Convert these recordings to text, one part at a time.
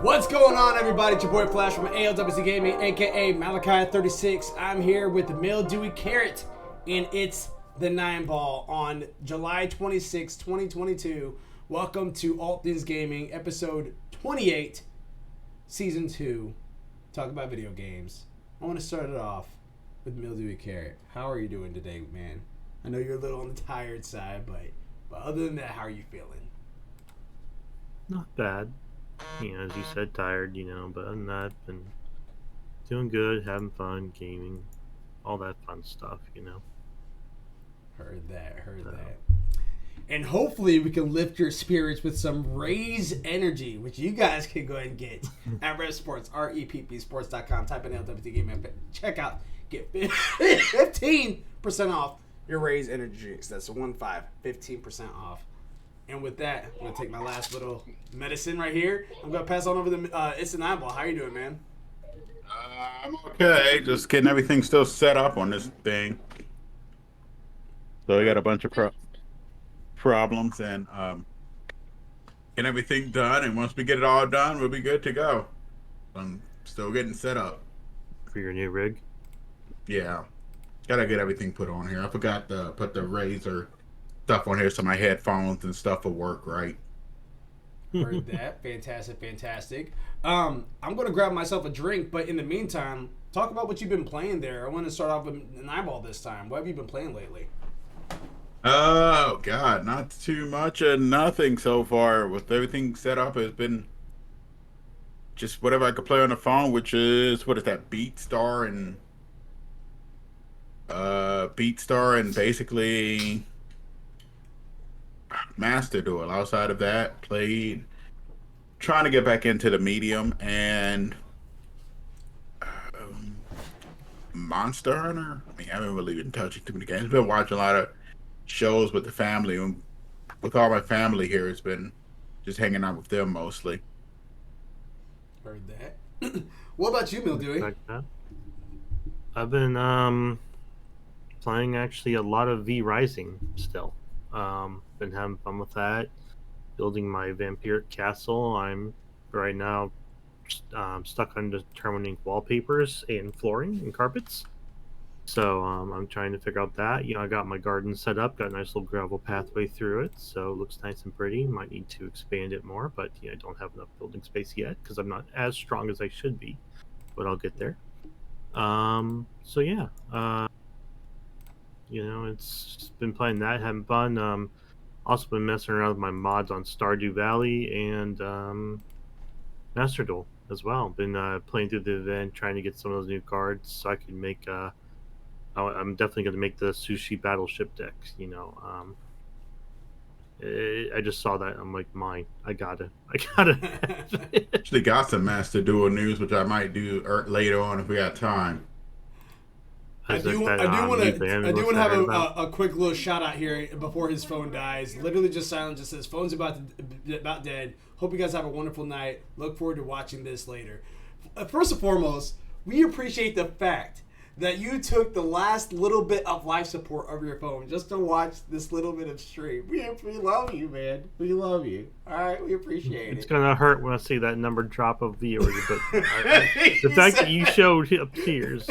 What's going on, everybody? It's your boy Flash from ALWT Gaming, aka Malachi36. I'm here with the Mildewy Carrot, and it's the 9-ball on July 26, 2022. Welcome to ALWT Things Gaming, episode 28, season 2. Talk about video games. I want to start it off with Mildewy Carrot. How are you doing today, man? I know you're a little on the tired side, but other than that, how are you feeling? Not bad. You know, as you said, tired, but other than that, been doing good, having fun, gaming, all that fun stuff, Heard that. And hopefully we can lift your spirits with some Raise Energy, which you guys can go ahead and get at Rev Sports, REPPsports.com. Type in ALWT Gaming, check out, get 15% off your Raise Energy drinks. That's 15% off. And with that, I'm going to take my last little medicine right here. I'm going to pass on over the it's an eyeball. How you doing, man? I'm okay. Just getting everything still set up on this thing. So we got a bunch of problems and getting everything done. And once we get it all done, we'll be good to go. I'm still getting set up. For your new rig? Yeah. Gotta get everything put on here. I forgot to put the razor stuff on here so my headphones and stuff will work right. Heard that. Fantastic. I'm going to grab myself a drink, but in the meantime, talk about what you've been playing there. I want to start off with an eyeball this time. What have you been playing lately? Oh, God. Not too much of nothing so far. With everything set up, it's been just whatever I could play on the phone, which is, what is that, BeatStar and basically Master Duel. Outside of that, played trying to get back into the medium and Monster Hunter. I mean, I haven't really been touching too many games. I've been watching a lot of shows with the family, and with all my family here, it's been just hanging out with them mostly. Heard that. What about you, Mildewy? I've been playing actually a lot of V Rising still. Been having fun with that, building my vampiric castle. I'm right now stuck on determining wallpapers and flooring and carpets. So I'm trying to figure out that. I got my garden set up, got a nice little gravel pathway through it, so it looks nice and pretty. Might need to expand it more, but I don't have enough building space yet because I'm not as strong as I should be, but I'll get there. So yeah, it's been playing that, having fun. Also been messing around with my mods on Stardew Valley and Master Duel as well. Been playing through the event, trying to get some of those new cards so I can make. I'm definitely going to make the sushi battleship deck. I just saw that. I'm like, mine. I gotta. Actually got some Master Duel news, which I might do later on if we got time. I do want to have a quick little shout out here before his phone dies. Literally just silent. Just says phone's about dead. Hope you guys have a wonderful night. Look forward to watching this later. First and foremost, we appreciate the fact that you took the last little bit of life support of your phone just to watch this little bit of stream. We love you, man. We love you. All right, we appreciate it. It's gonna hurt when I see that number drop of viewers, but the fact that you showed up tears.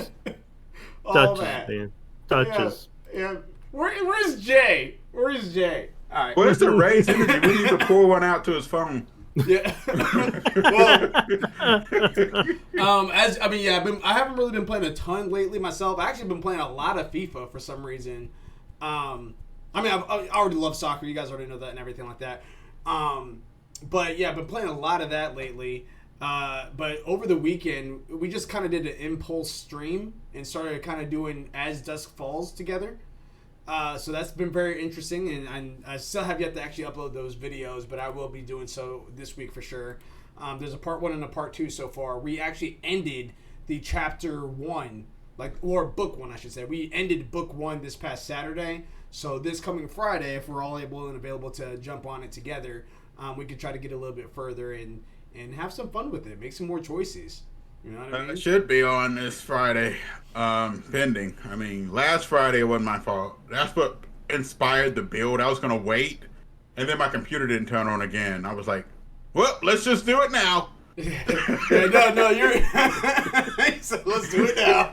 Touches, man. Touches. Yeah. Where's Jay? Where's Jay? All right. Where's the raised energy? We need to pour one out to his phone. Yeah. I haven't really been playing a ton lately myself. I've actually been playing a lot of FIFA for some reason. I already love soccer. You guys already know that and everything like that. But yeah, I've been playing a lot of that lately. But over the weekend, we just kind of did an impulse stream and started kind of doing As Dusk Falls together. So that's been very interesting, and I still have yet to actually upload those videos, but I will be doing so this week for sure. There's a part 1 and a part 2 so far. We actually ended the chapter 1, or book 1, I should say. We ended book 1 this past Saturday. So this coming Friday, if we're all able and available to jump on it together, we could try to get a little bit further and have some fun with it. Make some more choices. You know what I mean? It should be on this Friday, pending. I mean, last Friday wasn't my fault. That's what inspired the build. I was going to wait, and then my computer didn't turn on again. I was like, well, let's just do it now. You're so let's do it now.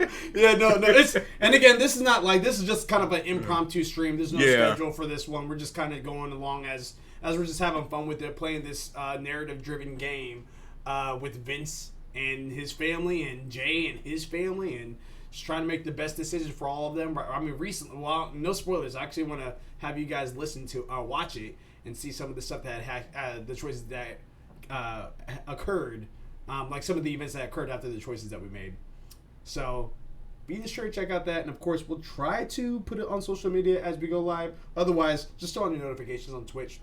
And again, this is just kind of an impromptu stream. There's no schedule for this one. We're just kind of going along as we're just having fun with it, playing this narrative-driven game with Vince and his family and Jay and his family, and just trying to make the best decision for all of them. I mean, recently, well, no spoilers. I actually want to have you guys listen to watch it and see some of the stuff that the choices that occurred, like some of the events that occurred after the choices that we made. So be sure to check out that, and of course we'll try to put it on social media as we go live. Otherwise, just turn on your notifications on Twitch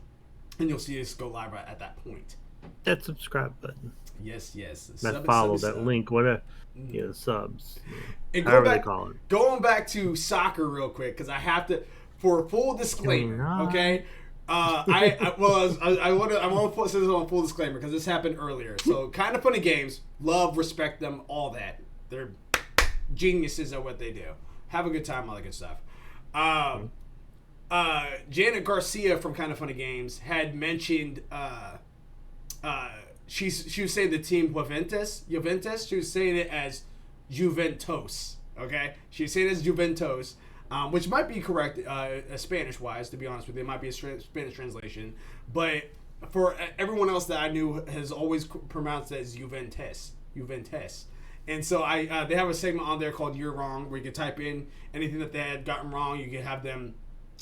and you'll see us go live right at that point. That subscribe button. Yes. That follow, that link, whatever. Yeah, subs. And however they call it. Going back to soccer real quick, because I have to, for full disclaimer, okay? I want to put this on full disclaimer because this happened earlier. So, Kind of Funny Games, love, respect them, all that. They're geniuses at what they do. Have a good time, all that good stuff. Janet Garcia from Kind of Funny Games had mentioned she was saying the team Juventus. She was saying it as Juventus. Okay, she was saying it as Juventus, which might be correct Spanish wise. To be honest with you, it might be a Spanish translation. But for everyone else that I knew has always pronounced it as Juventus. And so they have a segment on there called You're Wrong, where you can type in anything that they had gotten wrong. You can have them.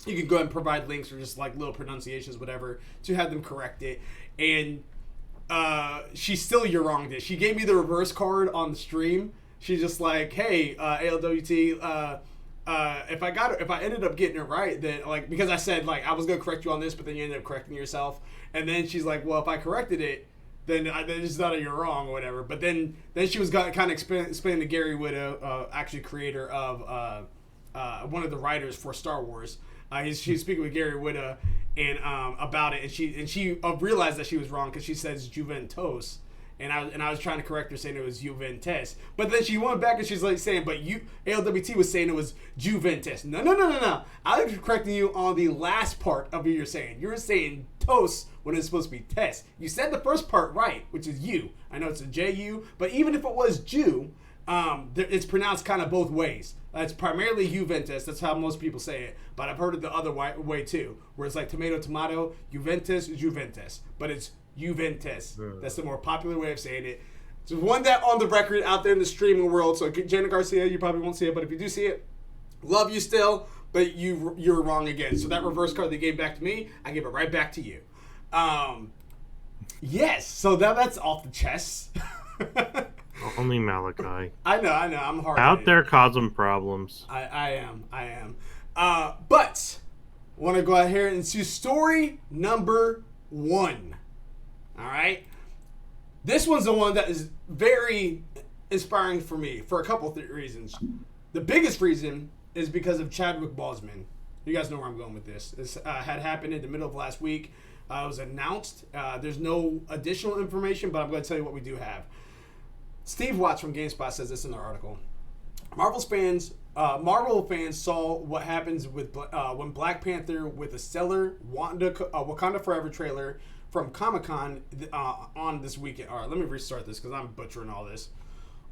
You can go ahead and provide links or just like little pronunciations, whatever, to have them correct it. And she still You're Wrong did. She gave me the reverse card on the stream. She's just like, hey, ALWT, if I ended up getting it right, then like, because I said like I was gonna correct you on this, but then you ended up correcting yourself. And then she's like, well, if I corrected it, then it's not a You're Wrong or whatever. But then she was kind of explaining to Gary Whitta, actually creator of one of the writers for Star Wars. She's speaking with Gary Whitta and about it, and she realized that she was wrong because she says Juventus, and I was trying to correct her saying it was Juventus, but then she went back and she's like saying, but ALWT was saying it was Juventus. No. I was correcting you on the last part of what you're saying. You were saying tos when it's supposed to be tes. You said the first part right, which is you. I know it's a J-U, but even if it was Jew, it's pronounced kind of both ways. It's primarily Juventus. That's how most people say it. But I've heard it the other way too, where it's like tomato, Juventus. But it's Juventus. That's the more popular way of saying it. So one that on the record out there in the streaming world. So Janet Garcia, you probably won't see it, but if you do see it, love you still, but you're wrong again. So that reverse card they gave back to me, I give it right back to you. Yes. So that's off the chest. Only Malachi. I know. I'm hard out there causing problems. I am. But want to go out here and see story number 1. All right. This one's the one that is very inspiring for me for a couple of reasons. The biggest reason is because of Chadwick Boseman. You guys know where I'm going with this. This had happened in the middle of last week. It was announced. There's no additional information, but I'm going to tell you what we do have. Steve Watts from GameSpot says this in their article. Marvel fans saw what happens with when Black Panther with a stellar Wakanda Forever trailer from Comic-Con on this weekend. All right, let me restart this because I'm butchering all this.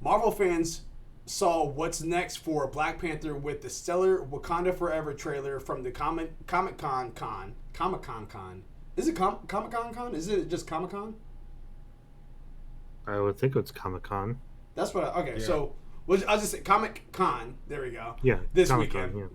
Marvel fans saw what's next for Black Panther with the stellar Wakanda Forever trailer from the Comic-Con Con. Is it Comic-Con Con? Is it just Comic-Con? I would think it's Comic-Con. That's what. So I'll just say Comic-Con. There we go. Yeah, this Comic-Con, weekend.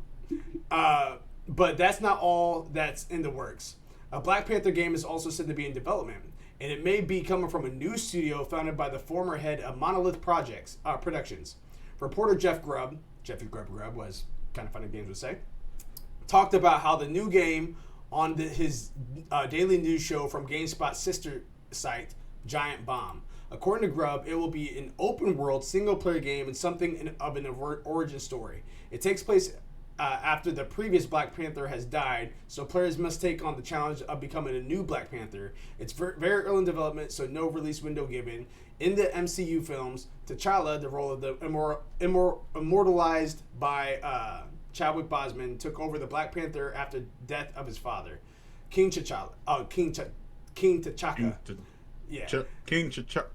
Yeah. But that's not all that's in the works. A Black Panther game is also said to be in development, and it may be coming from a new studio founded by the former head of Monolith Productions. Reporter Jeffy Grubb was kind of funny games would say, talked about how the new game on his daily news show from GameSpot's sister site, Giant Bomb. According to Grubb, it will be an open-world, single-player game and something of an origin story. It takes place after the previous Black Panther has died, so players must take on the challenge of becoming a new Black Panther. It's very early in development, so no release window given. In the MCU films, T'Challa, the role of the immortalized by Chadwick Boseman, took over the Black Panther after death of his father, King T'Challa. King T'Chaka. King T'Challa.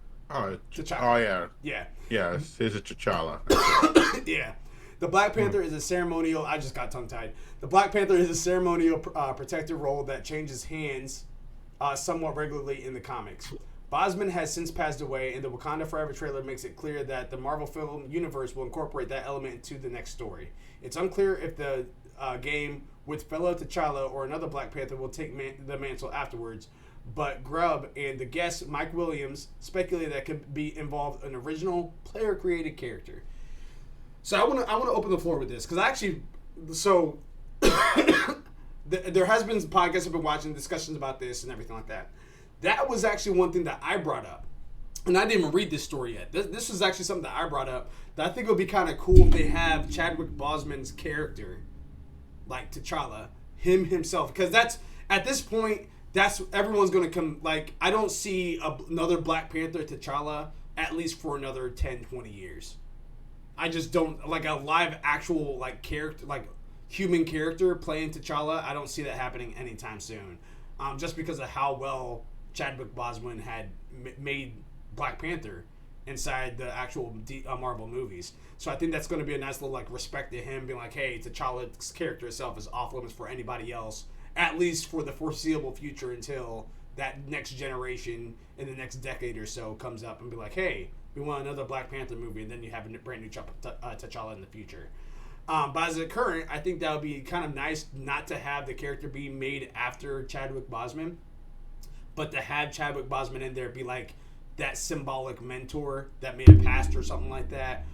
T'Chaka. Oh yeah. Yeah. Yeah, it's a T'Challa. Yeah. The Black Panther is a ceremonial. I just got tongue tied. The Black Panther is a ceremonial protective role that changes hands somewhat regularly in the comics. Bosman has since passed away, and the Wakanda Forever trailer makes it clear that the Marvel film universe will incorporate that element into the next story. It's unclear if the game with fellow T'Challa or another Black Panther will take the mantle afterwards, but Grubb and the guest Mike Williams speculate that could be involved an original player-created character. So I want to open the floor with this because there has been podcasts I've been watching, discussions about this and everything like that. That was actually one thing that I brought up, and I didn't even read this story yet. This was actually something that I brought up that I think it would be kind of cool if they have Chadwick Boseman's character, like T'Challa, himself, because that's at this point that's everyone's gonna come. Like I don't see another Black Panther T'Challa at least for another 10, 20 years. I just don't like a live actual like character, like human character playing T'Challa. I don't see that happening anytime soon, just because of how well Chadwick Boseman had made Black Panther inside the actual Marvel movies. So I think that's going to be a nice little like respect to him, being like, hey, T'Challa's character itself is off limits for anybody else, at least for the foreseeable future until that next generation in the next decade or so comes up and be like, hey, we want another Black Panther movie, and then you have a brand new T'Challa in the future. But as a current, I think that would be kind of nice not to have the character be made after Chadwick Boseman, but to have Chadwick Boseman in there be like that symbolic mentor that may have passed or something like that.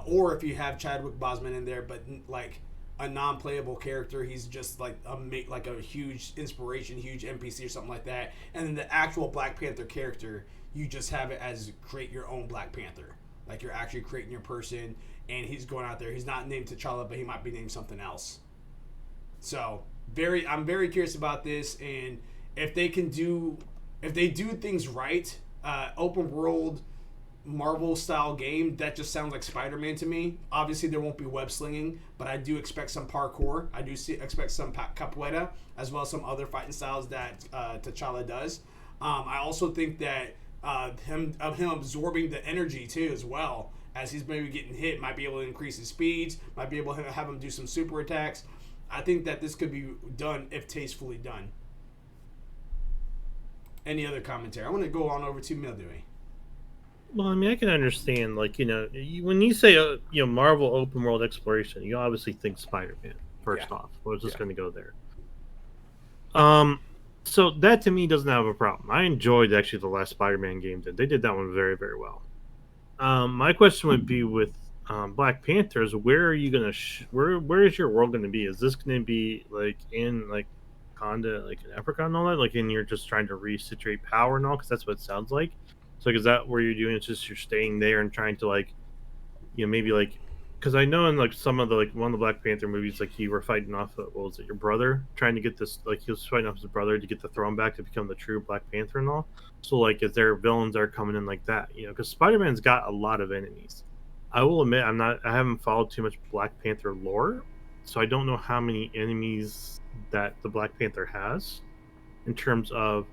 Or if you have Chadwick Boseman in there, but like a non-playable character, he's just like a huge inspiration, huge NPC or something like that. And then the actual Black Panther character, you just have it as create your own Black Panther. Like you're actually creating your person, and he's going out there. He's not named T'Challa, but he might be named something else. So I'm very curious about this, and if they do things right, open world Marvel style game, that just sounds like Spider-Man to me. Obviously there won't be web slinging, but I do expect some parkour. I do expect some capoeira, as well as some other fighting styles that T'Challa does. I also think that him absorbing the energy too, as well as he's maybe getting hit, might be able to increase his speeds, might be able to have him do some super attacks. I think that this could be done if tastefully done. Any other commentary? I want to go on over to Mildewey. Well, I mean, I can understand, like, when you say, Marvel open world exploration, you obviously think Spider-Man, first off. We're just going to go there. So that to me doesn't have a problem. I enjoyed actually the last Spider-Man game. They did that one very, very well. My question would be with Black Panthers, where are you going to, where is your world going to be? Is this going to be like in like Wakanda, like in Africa and all that? Like, and you're just trying to resituate power and all? Because that's what it sounds like. So, like, is that where you're doing? It's just you're staying there and trying to, like, maybe like because I know in like some of the like one of the Black Panther movies, like you were fighting off what was it, your brother, trying to get this, like he was fighting off his brother to get the throne back to become the true Black Panther and all. So like, is there villains that are coming in like that? You know, because Spider-Man's got a lot of enemies. I will admit, I haven't followed too much Black Panther lore, so I don't know how many enemies that the Black Panther has in terms of,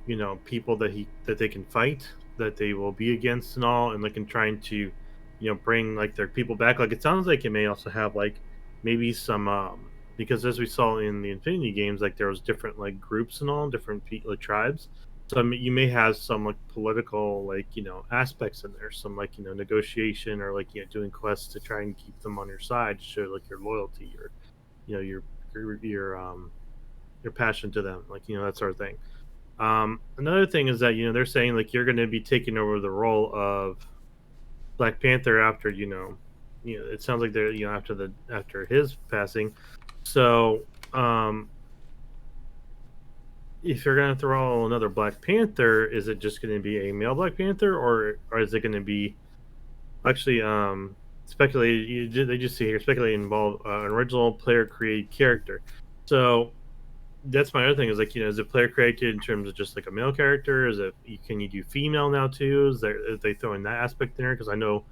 you know, people that they can fight, that they will be against and all, and like in trying to, you know, bring like their people back. Like it sounds like it may also have like maybe some because as we saw in the Infinity games, like there was different like groups and all different like tribes. So I mean, you may have some like political like, you know, aspects in there, some like, you know, negotiation or like, you know, doing quests to try and keep them on your side to show like your loyalty or, you know, your passion to them, like, you know, that sort of thing. Another thing is that, you know, they're saying like you're going to be taking over the role of Black Panther after, you know, it sounds like they're, you know, after his passing. So if you're going to throw another Black Panther, is it just going to be a male Black Panther, or is it going to be actually speculated? They just see here speculating involve an original player created character. So that's my other thing is like, you know, is it player created in terms of just like a male character? Is it, can you do female now too? Is they throwing that aspect in there? Because I know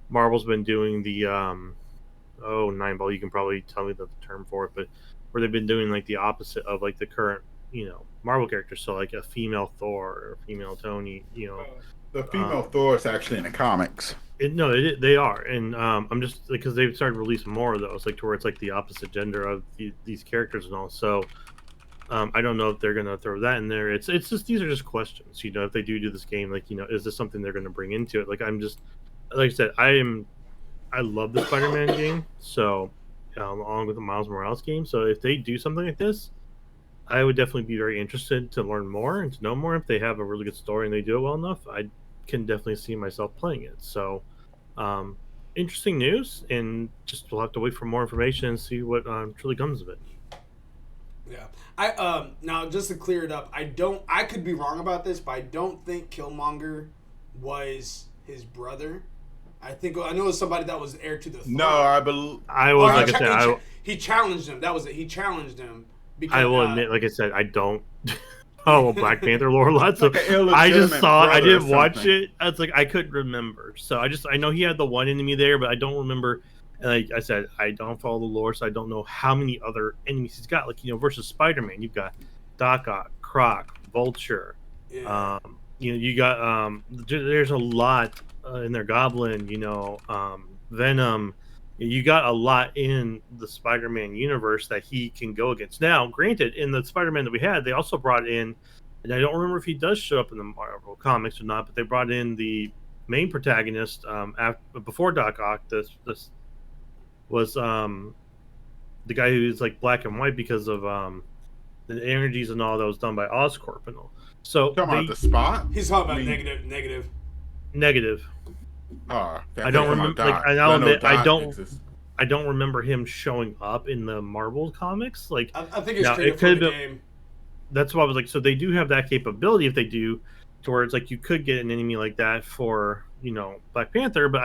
Marvel's been doing the nine ball. You can probably tell me the term for it, but where they've been doing like the opposite of like the current, you know, Marvel characters. So like a female Thor or a female Tony. You know, the female Thor is actually in the comics. They are, and I'm just because they've started releasing more of those, like to where it's like the opposite gender of these characters and all. So I don't know if they're gonna throw that in there. It's just these are just questions, you know. If they do this game, like, you know, is this something they're gonna bring into it? Like I'm just, like I said, I love the Spider-Man game, so along with the Miles Morales game. So if they do something like this, I would definitely be very interested to learn more and to know more. If they have a really good story and they do it well enough, I can definitely see myself playing it. So interesting news, and just we'll have to wait for more information and see what truly comes of it. Yeah. I now just to clear it up, I could be wrong about this, but I don't think Killmonger was his brother. I know it was somebody that was heir to the throne. No, I believe he challenged him. That was it. He challenged him because I will admit, like I said, I don't Black Panther lore a lot, so like I just saw it. I didn't watch it. I was like, I couldn't remember. So I know he had the one enemy there, but I don't remember. And like I said, I don't follow the lore, so I don't know how many other enemies he's got. Like, you know, versus Spider-Man, you've got Doc Ock, Croc, Vulture. Yeah. You know, you got there's a lot in their Goblin. You know, Venom. You got a lot in the Spider-Man universe that he can go against. Now, granted, in the Spider-Man that we had, they also brought in, and I don't remember if he does show up in the Marvel comics or not, but they brought in the main protagonist before Doc Ock. This was the guy who's like black and white because of the energies and all that was done by Oscorp and all. So talking about the Spot. He's talking about negative. Oh, I don't remember. Like, I don't remember him showing up in the Marvel comics. Like, I think it could have been. Game. That's why I was like, so they do have that capability if they do, to where it's like you could get an enemy like that for, you know, Black Panther. But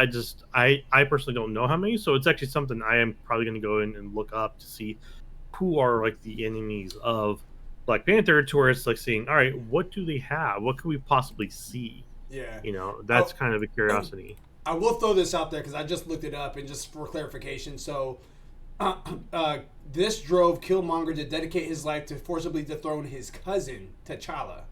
I personally don't know how many. So it's actually something I am probably going to go in and look up to see who are like the enemies of Black Panther, to where it's like seeing, all right, what do they have? What could we possibly see? Yeah. You know, that's kind of a curiosity. I will throw this out there because I just looked it up, and just for clarification. So this drove Killmonger to dedicate his life to forcibly dethrone his cousin, T'Challa,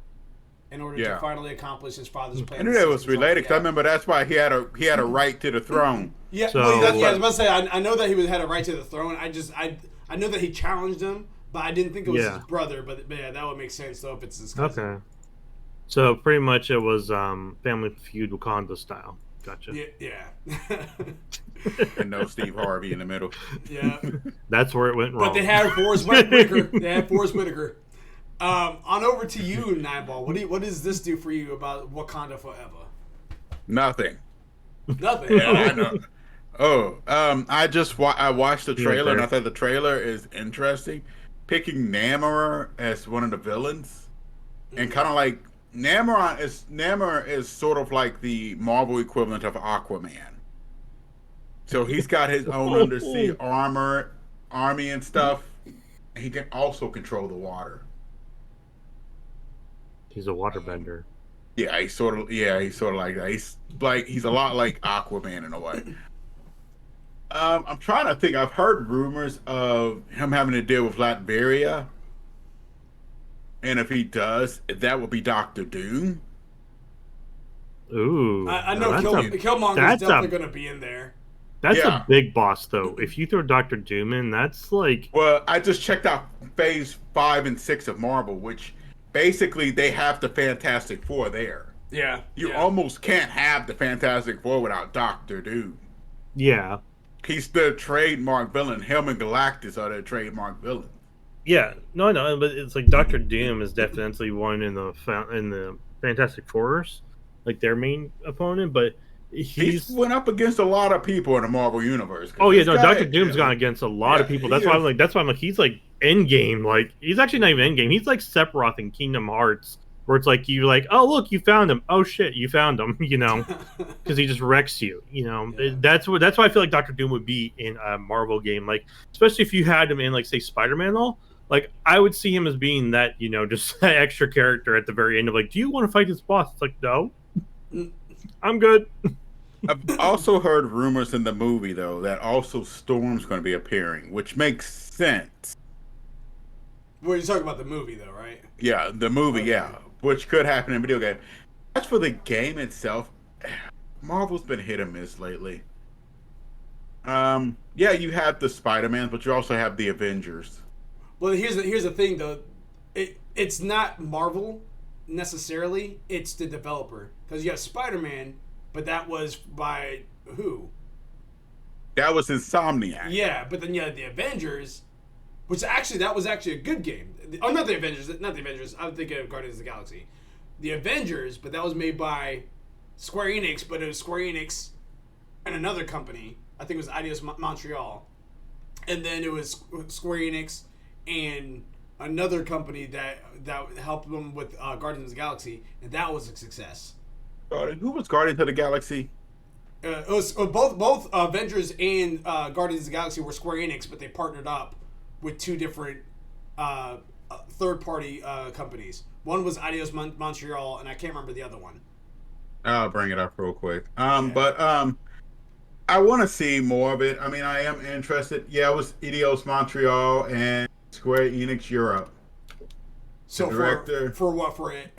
in order to finally accomplish his father's plan. I knew that was related, because I remember that's why he had a right to the throne. Yeah, so, I was about to say, I know that he had a right to the throne. I know that he challenged him, but I didn't think it was his brother. But yeah, that would make sense, though, if it's his cousin. Okay. So pretty much it was Family Feud Wakanda style. Gotcha. Yeah. And no Steve Harvey in the middle. Yeah. That's where it went wrong. But they had Forrest Whitaker. On over to you, Nineball. What does this do for you about Wakanda Forever? Nothing. Nothing. Yeah, I know. Oh, I watched the trailer, and I thought the trailer is interesting. Picking Namor as one of the villains, and kind of like Namor is sort of like the Marvel equivalent of Aquaman. So he's got his own undersea army and stuff. He can also control the water. He's a waterbender. Yeah, he's sort of like that. He's a lot like Aquaman in a way. I'm trying to think. I've heard rumors of him having to deal with Latveria, and if he does, that would be Doctor Doom. Ooh, I know Killmonger's definitely going to be in there. That's a big boss, though. If you throw Doctor Doom in, that's like. Well, I just checked out Phase 5 and 6 of Marvel, which basically they have the Fantastic Four there. Yeah, you almost can't have the Fantastic Four without Doctor Doom. Yeah. He's the trademark villain. Him and Galactus are the trademark villains. Yeah, no, but it's like Doctor Doom is definitely one in the Fantastic Fours, like their main opponent. But he's went up against a lot of people in the Marvel universe. Oh yeah, no, Doctor Doom's gone against a lot of people. That's why I'm like he's like Endgame. Like he's actually not even Endgame. He's like Sephiroth in Kingdom Hearts, where it's like you like, oh look, you found him. Oh shit, you found him. You know, because he just wrecks you. You know, that's why I feel like Doctor Doom would be in a Marvel game. Like especially if you had him in like say Spider-Man all. Like I would see him as being that, you know, just that extra character at the very end of like, do you want to fight this boss? It's like, no, I'm good. I've also heard rumors in the movie though that also Storm's going to be appearing, which makes sense. Well, you're talking about the movie though, right? Yeah, the movie, okay. Which could happen in video game. As for the game itself, Marvel's been hit or miss lately. Yeah, you have the Spider-Man, but you also have the Avengers. Well, here's the thing though, it's not Marvel necessarily. It's the developer, because you have Spider-Man, but that was by who? That was Insomniac. Yeah, but then you had the Avengers, which that was actually a good game. Oh, not the Avengers. I was thinking of Guardians of the Galaxy. The Avengers, but that was made by Square Enix, but it was Square Enix and another company. I think it was Eidos Montreal, and then it was Square Enix and another company that helped them with Guardians of the Galaxy, and that was a success. Who was Guardians of the Galaxy? It was both Avengers and Guardians of the Galaxy were Square Enix, but they partnered up with two different third-party companies. One was Eidos Montreal, and I can't remember the other one. I'll bring it up real quick. But I want to see more of it. I mean, I am interested. Yeah, it was Eidos Montreal and Square Enix Europe. So for what? For it?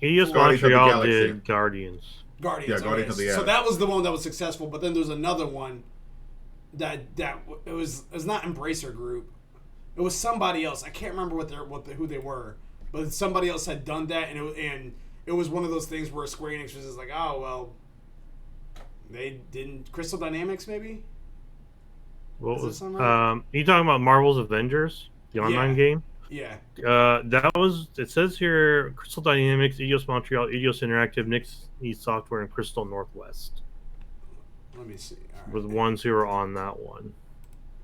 Eidos Montreal did Guardians. Guardians. Yeah, Guardians of the So that was the one that was successful. But then there's another one that it was not Embracer Group. It was somebody else. I can't remember who they were. But somebody else had done that, and it was one of those things where Square Enix was just like, oh well, they didn't. Crystal Dynamics maybe. What was are you talking about Marvel's Avengers, the online game? Yeah. That was. It says here Crystal Dynamics, Eidos Montreal, Eidos Interactive, Nixon Software, and Crystal Northwest. Let me see. Were the ones who were on that one.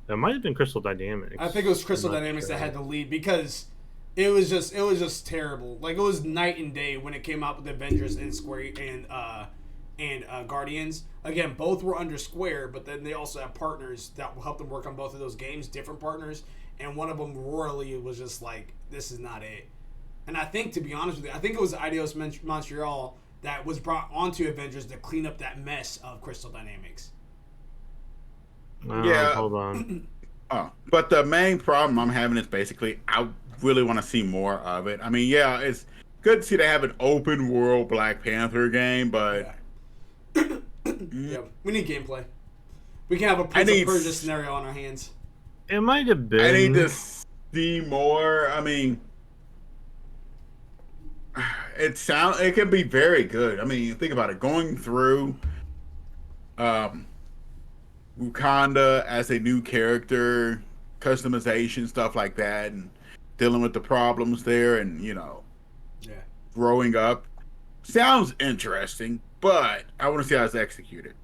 That might have been Crystal Dynamics. I think it was Crystal Dynamics that had the lead, because it was just terrible. Like it was night and day when it came out with Avengers and Square and Guardians. Again, both were under Square, but then they also have partners that will help them work on both of those games, different partners. And one of them royally was just like, this is not it. And I think, to be honest with you, I think it was Eidos Montreal that was brought onto Avengers to clean up that mess of Crystal Dynamics. Yeah. Hold on. But the main problem I'm having is basically I really want to see more of it. I mean, yeah, it's good to see they have an open world Black Panther game, but yeah, we need gameplay. We can have a Prince of Persia scenario on our hands. It might have been. I need to see more. I mean, it can be very good. I mean, think about it. Going through Wakanda as a new character, customization, stuff like that, and dealing with the problems there, and growing up. Sounds interesting, but I want to see how it's executed.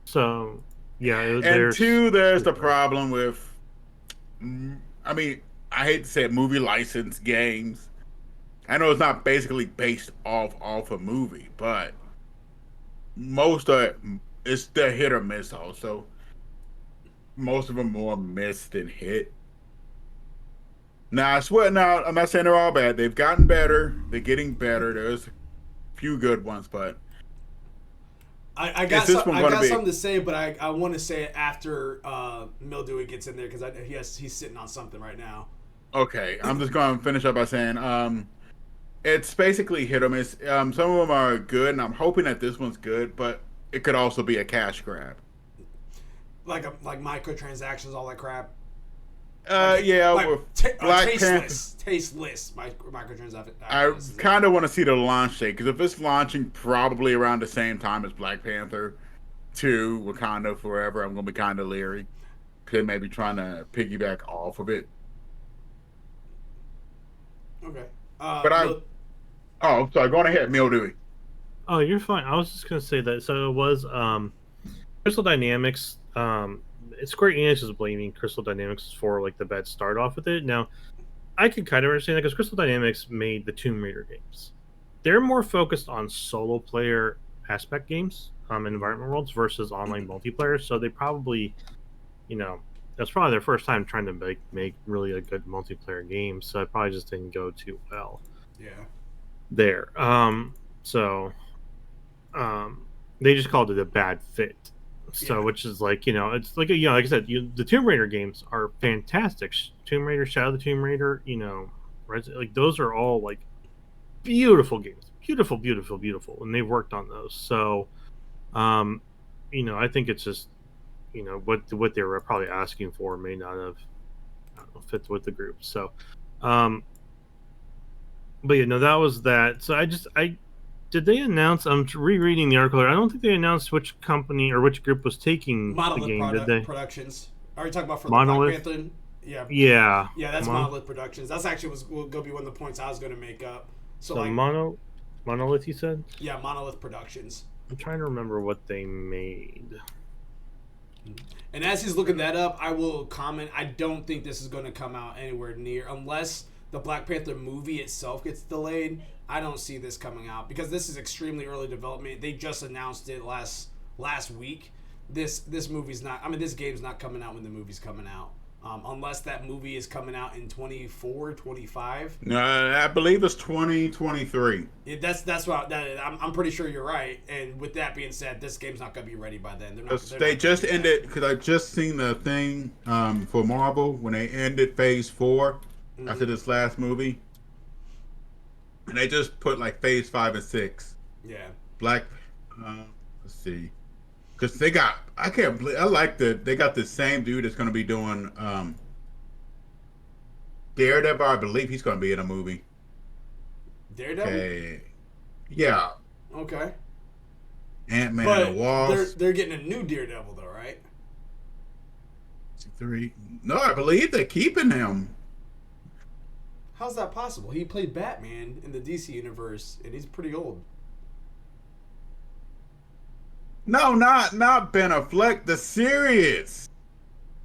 So, yeah. And there's the problem with, I mean, I hate to say it, movie license games. I know it's not basically based off a movie, but most are it's the hit or miss also. Most of them more miss than hit. Now I swear, now I'm not saying they're all bad. They've gotten better. They're getting better. There's a few good ones, but I got this one gonna be? something to say, but I want to say it after Mildewy gets in there because he's sitting on something right now. Okay, I'm just going to finish up by saying it's basically hit or miss. Some of them are good, and I'm hoping that this one's good, but it could also be a cash grab. Like microtransactions, all that crap. Yeah, Like with Black Panther. Tasteless microtransactions. I kind of want to see the launch date, because if it's launching probably around the same time as Black Panther 2, Wakanda Forever, I'm going to be kind of leery. Because they may be trying to piggyback off of it. Okay. Oh, sorry, go on ahead, Mildewy. Oh, you're fine. I was just gonna say that. So it was Crystal Dynamics. Square Enix is blaming Crystal Dynamics for like the bad start off with it. Now, I could kind of understand that because Crystal Dynamics made the Tomb Raider games. They're more focused on solo player aspect games, environment worlds versus online multiplayer. So they probably, that's probably their first time trying to make really a good multiplayer game. So it probably just didn't go too well. Yeah. There. They just called it a bad fit. So, which is like, it's like, like I said, the Tomb Raider games are fantastic. Tomb Raider, Shadow of the Tomb Raider, like those are all like beautiful games, beautiful, and they've worked on those. So, I think it's just, what they were probably asking for may not have fit with the group. So, but that was that. So did they announce? I'm rereading the article. I don't think they announced which company or which group was taking the game. Did they? Productions. Are you talking about for Monolith? the Black Panther? Yeah. Yeah, that's Monolith Productions. That's actually will go be one of the points I was going to make up. So like Monolith, you said? Yeah, Monolith Productions. I'm trying to remember what they made. And as he's looking that up, I will comment. I don't think this is going to come out anywhere near, unless the Black Panther movie itself gets delayed. I don't see this coming out because this is extremely early development. They just announced it last week. This movie's not. I mean, this game's not coming out when the movie's coming out, unless that movie is coming out in 24, 25. I believe it's 2023. Yeah, that's what I'm pretty sure you're right. And with that being said, this game's not going to be ready by then. They just ended, because I just seen the thing for Marvel when they ended Phase 4 after this last movie. And they just put like Phase 5 and 6. Yeah. Let's see. Because they got, I can't believe, they got the same dude that's going to be doing Daredevil. I believe he's going to be in a movie. Daredevil? Okay. Yeah. Okay. Ant-Man and the Wasp. They're getting a new Daredevil though, right? 3. No, I believe they're keeping him. How's that possible? He played Batman in the DC universe, and he's pretty old. No, not Ben Affleck. The series.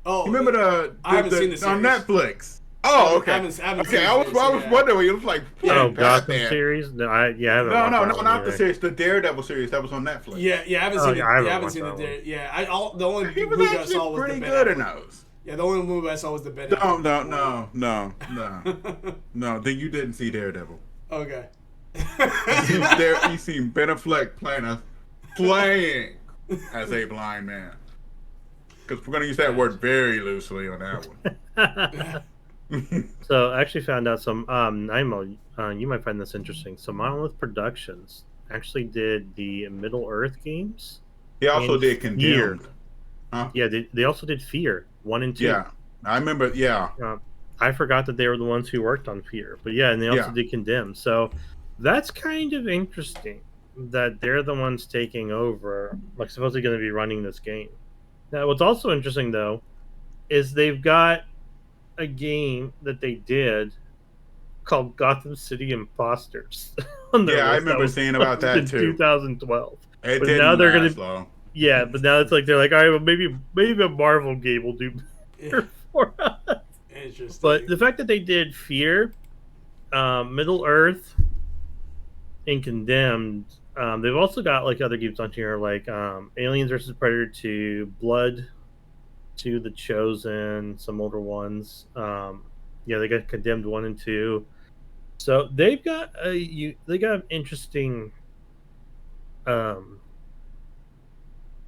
Oh, you remember I haven't seen the series on Netflix. Oh, okay. I haven't okay, I was wondering. It was like Gotham series. No, I haven't. No, not the series. The Daredevil series that was on Netflix. Yeah, I haven't seen it. I haven't seen the Daredevil. Yeah, the only he was movie I actually saw was pretty the good in those. Yeah, the only movie I saw was the Ben. No. Then you didn't see Daredevil. Okay. You seen Ben Affleck playing as a blind man. Because we're going to use that word very loosely on that one. So I actually found out some Nimo, you might find this interesting. So Monolith Productions actually did the Middle Earth games. He also did Condemned. Huh? Yeah, they also did Fear 1 and 2. Yeah, I remember. Yeah, I forgot that they were the ones who worked on Fear, but yeah, and they also did Condemned. So that's kind of interesting that they're the ones taking over, like supposedly going to be running this game. Now, what's also interesting though is they've got a game that they did called Gotham City Imposters. I remember seeing about that too. 2012. It but didn't now they're last gonna. long. Yeah, but now they're like, all right, well, maybe a Marvel game will do better for us. Interesting. But the fact that they did Fear, Middle Earth, and Condemned, They've also got like other games on here, like Aliens versus Predator 2, Blood 2, The Chosen, some older ones. Yeah, they got Condemned 1 and 2. So they got an interesting um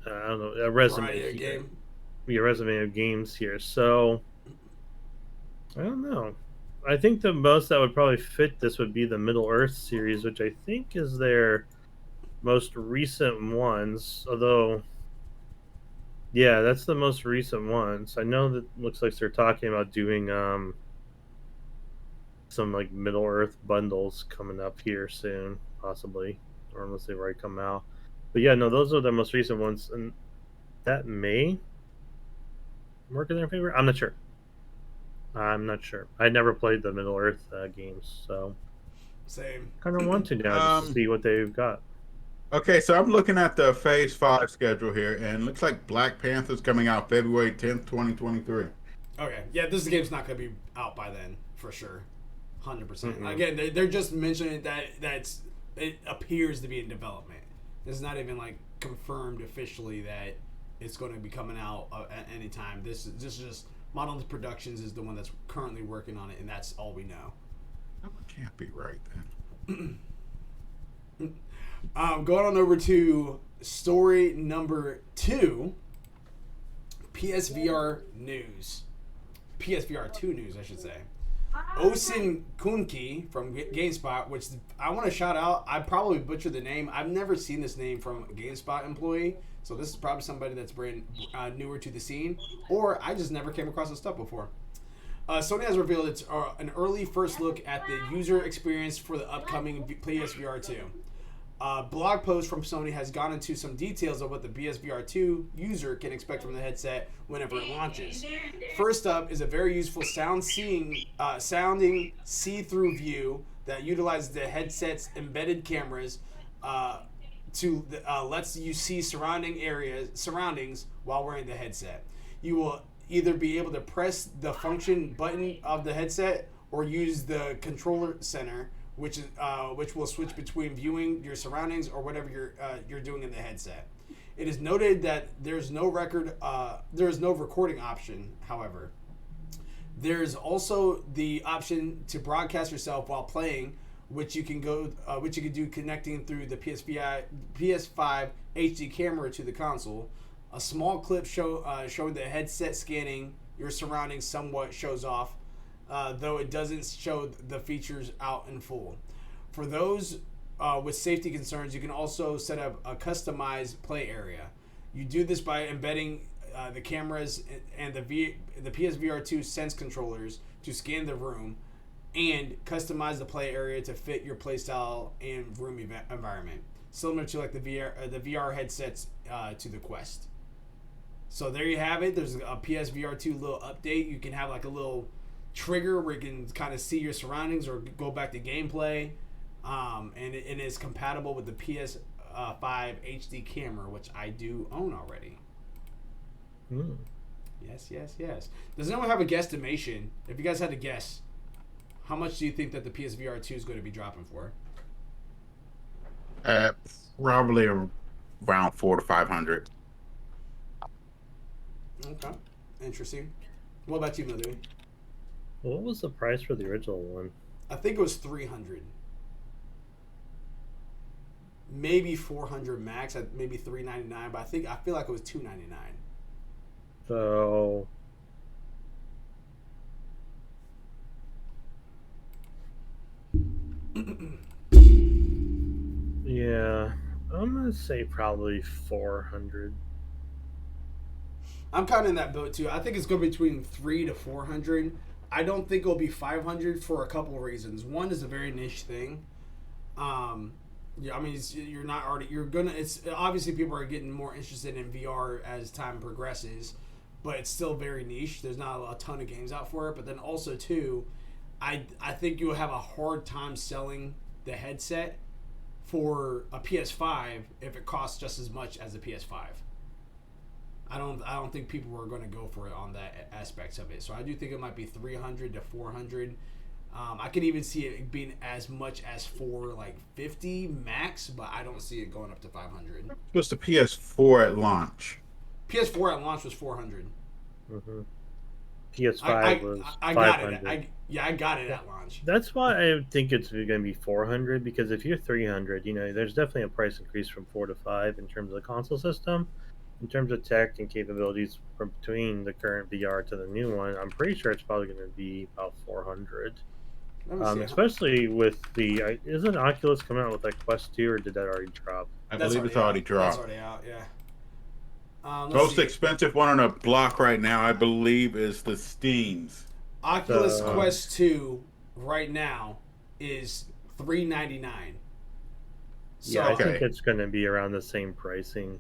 I don't know, a resume Variety of here. game. Yeah, resume of games here. So I don't know. I think the most that would probably fit this would be the Middle Earth series, which I think is their most recent ones. Although, yeah, that's the most recent ones. I know that looks like they're talking about doing some like Middle Earth bundles coming up here soon, possibly, or unless they've already come out. But yeah, no, those are the most recent ones, and that may work in their favor. I'm not sure. I'm not sure. I never played the Middle Earth games, so Same. kind of want to now just to see what they've got. Okay, so I'm looking at the Phase 5 schedule here, and it looks like Black Panther's coming out February 10th, 2023. Okay. Yeah, this game's not going to be out by then, for sure. 100%. Mm-mm. Again, they're just mentioning it appears to be in development. It's not even like confirmed officially that it's going to be coming out at any time. This is just Model Productions is the one that's currently working on it, and that's all we know. That can't be right then. Going on over to story number 2, PSVR news. PSVR 2 news, I should say. Osin Kunki from GameSpot, which I want to shout out. I probably butchered the name. I've never seen this name from a GameSpot employee, so this is probably somebody that's brand newer to the scene, or I just never came across this stuff before. Sony has revealed it's an early first look at the user experience for the upcoming PSVR 2. A blog post from Sony has gone into some details of what the PSVR 2 user can expect from the headset whenever it launches. First up is a very useful sounding see-through view that utilizes the headset's embedded cameras to lets you see surroundings while wearing the headset. You will either be able to press the function button of the headset or use the controller center, which will switch between viewing your surroundings or whatever you're doing in the headset. It is noted that there's no recording option. However, there's also the option to broadcast yourself while playing, which you can do connecting through the PS5 HD camera to the console. A small clip showing the headset scanning your surroundings somewhat shows off, though it doesn't show the features out in full. For those with safety concerns, you can also set up a customized play area. You do this by embedding the cameras and the PSVR 2 Sense controllers to scan the room and customize the play area to fit your playstyle and room environment, similar to like the VR headsets to the Quest. So there you have it. There's a PSVR 2 little update. You can have like a little trigger where you can kind of see your surroundings or go back to gameplay, and it is compatible with the PS5 HD camera, which I do own already. Yes. Does anyone have a guesstimation? If you guys had to guess, how much do you think that the PSVR 2 is going to be dropping for? Probably around $400 to $500. Okay, interesting. What about you, Mildew? What was the price for the original one? I think it was $300, maybe $400 max. Maybe $399, but I feel like it was $299. So yeah, I'm gonna say probably 400. I'm kind of in that boat too. I think it's going to be between 300 to 400. I don't think it'll be 500 for a couple of reasons. One is a very niche thing. Yeah, I mean, you're not already. You're gonna. It's obviously people are getting more interested in VR as time progresses, but it's still very niche. There's not a ton of games out for it. But then also too, I think you'll have a hard time selling the headset for a PS5 if it costs just as much as a PS5. I don't think people are going to go for it on that aspects of it. So I do think it might be 300 to 400. I could even see it being as much as 450 max, but I don't see it going up to 500. What's the PS4 at launch? PS4 at launch was 400. Mm-hmm. I PS5 was I got it. 500. I got it at launch. That's why I think it's going to be 400 because if you're 300, there's definitely a price increase from 4 to 5 in terms of the console system. In terms of tech and capabilities from between the current VR to the new one, I'm pretty sure it's probably going to be about 400. Let me see. Especially with isn't Oculus coming out with like Quest 2 or did that already drop? I That's believe it's already out. dropped. That's already out. Yeah. Most expensive one on the block right now, I believe, is the Steam's. Oculus Quest 2 right now is $399. So, Yeah, I think it's going to be around the same pricing.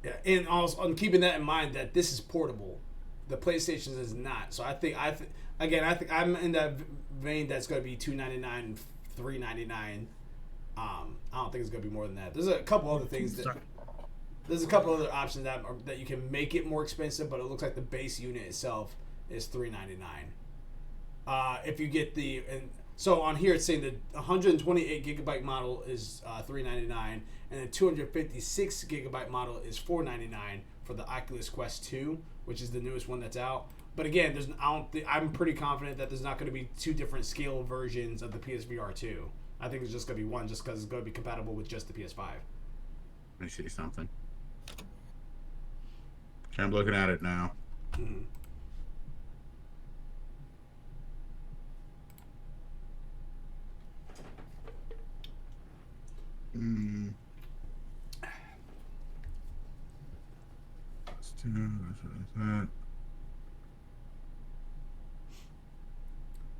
Yeah, and also I'm keeping that in mind that this is portable. The PlayStation is not. So I think I'm in that vein that's going to be $299, $399. I don't think it's going to be more than that. There's a couple other things there's a couple other options that you can make it more expensive, but it looks like the base unit itself is $399. If you get so on here it's saying the 128 gigabyte model is $399, and the 256 gigabyte model is $499 for the Oculus Quest 2, which is the newest one that's out. But again, I'm pretty confident that there's not going to be two different scale versions of the PSVR 2. I think it's just going to be one, just because it's going to be compatible with just the PS5. Let me see something. I'm looking at it now. Mm-hmm.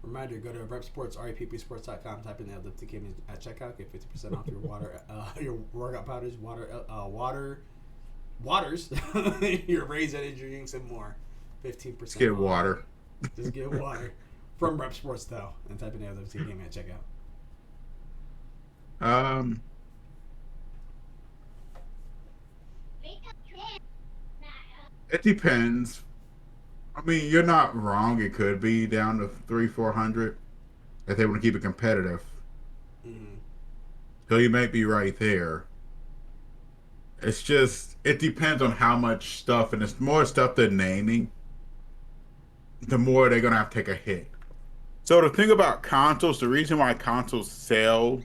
Reminder: go to repsports.com, type in ALWT Gaming at checkout, get 50% off your your workout powders, waters, your raised energy drinks, and more. 15%. Just get water. Just get water from Rep Sports though, and type in ALWT Gaming at checkout. It depends. I mean, you're not wrong. It could be down to 300-400 if they want to keep it competitive. Mm-hmm. So you might be right there. It's just, it depends on how much stuff, and it's more stuff they're naming, the more they're going to have to take a hit. So the thing about consoles, the reason why consoles sell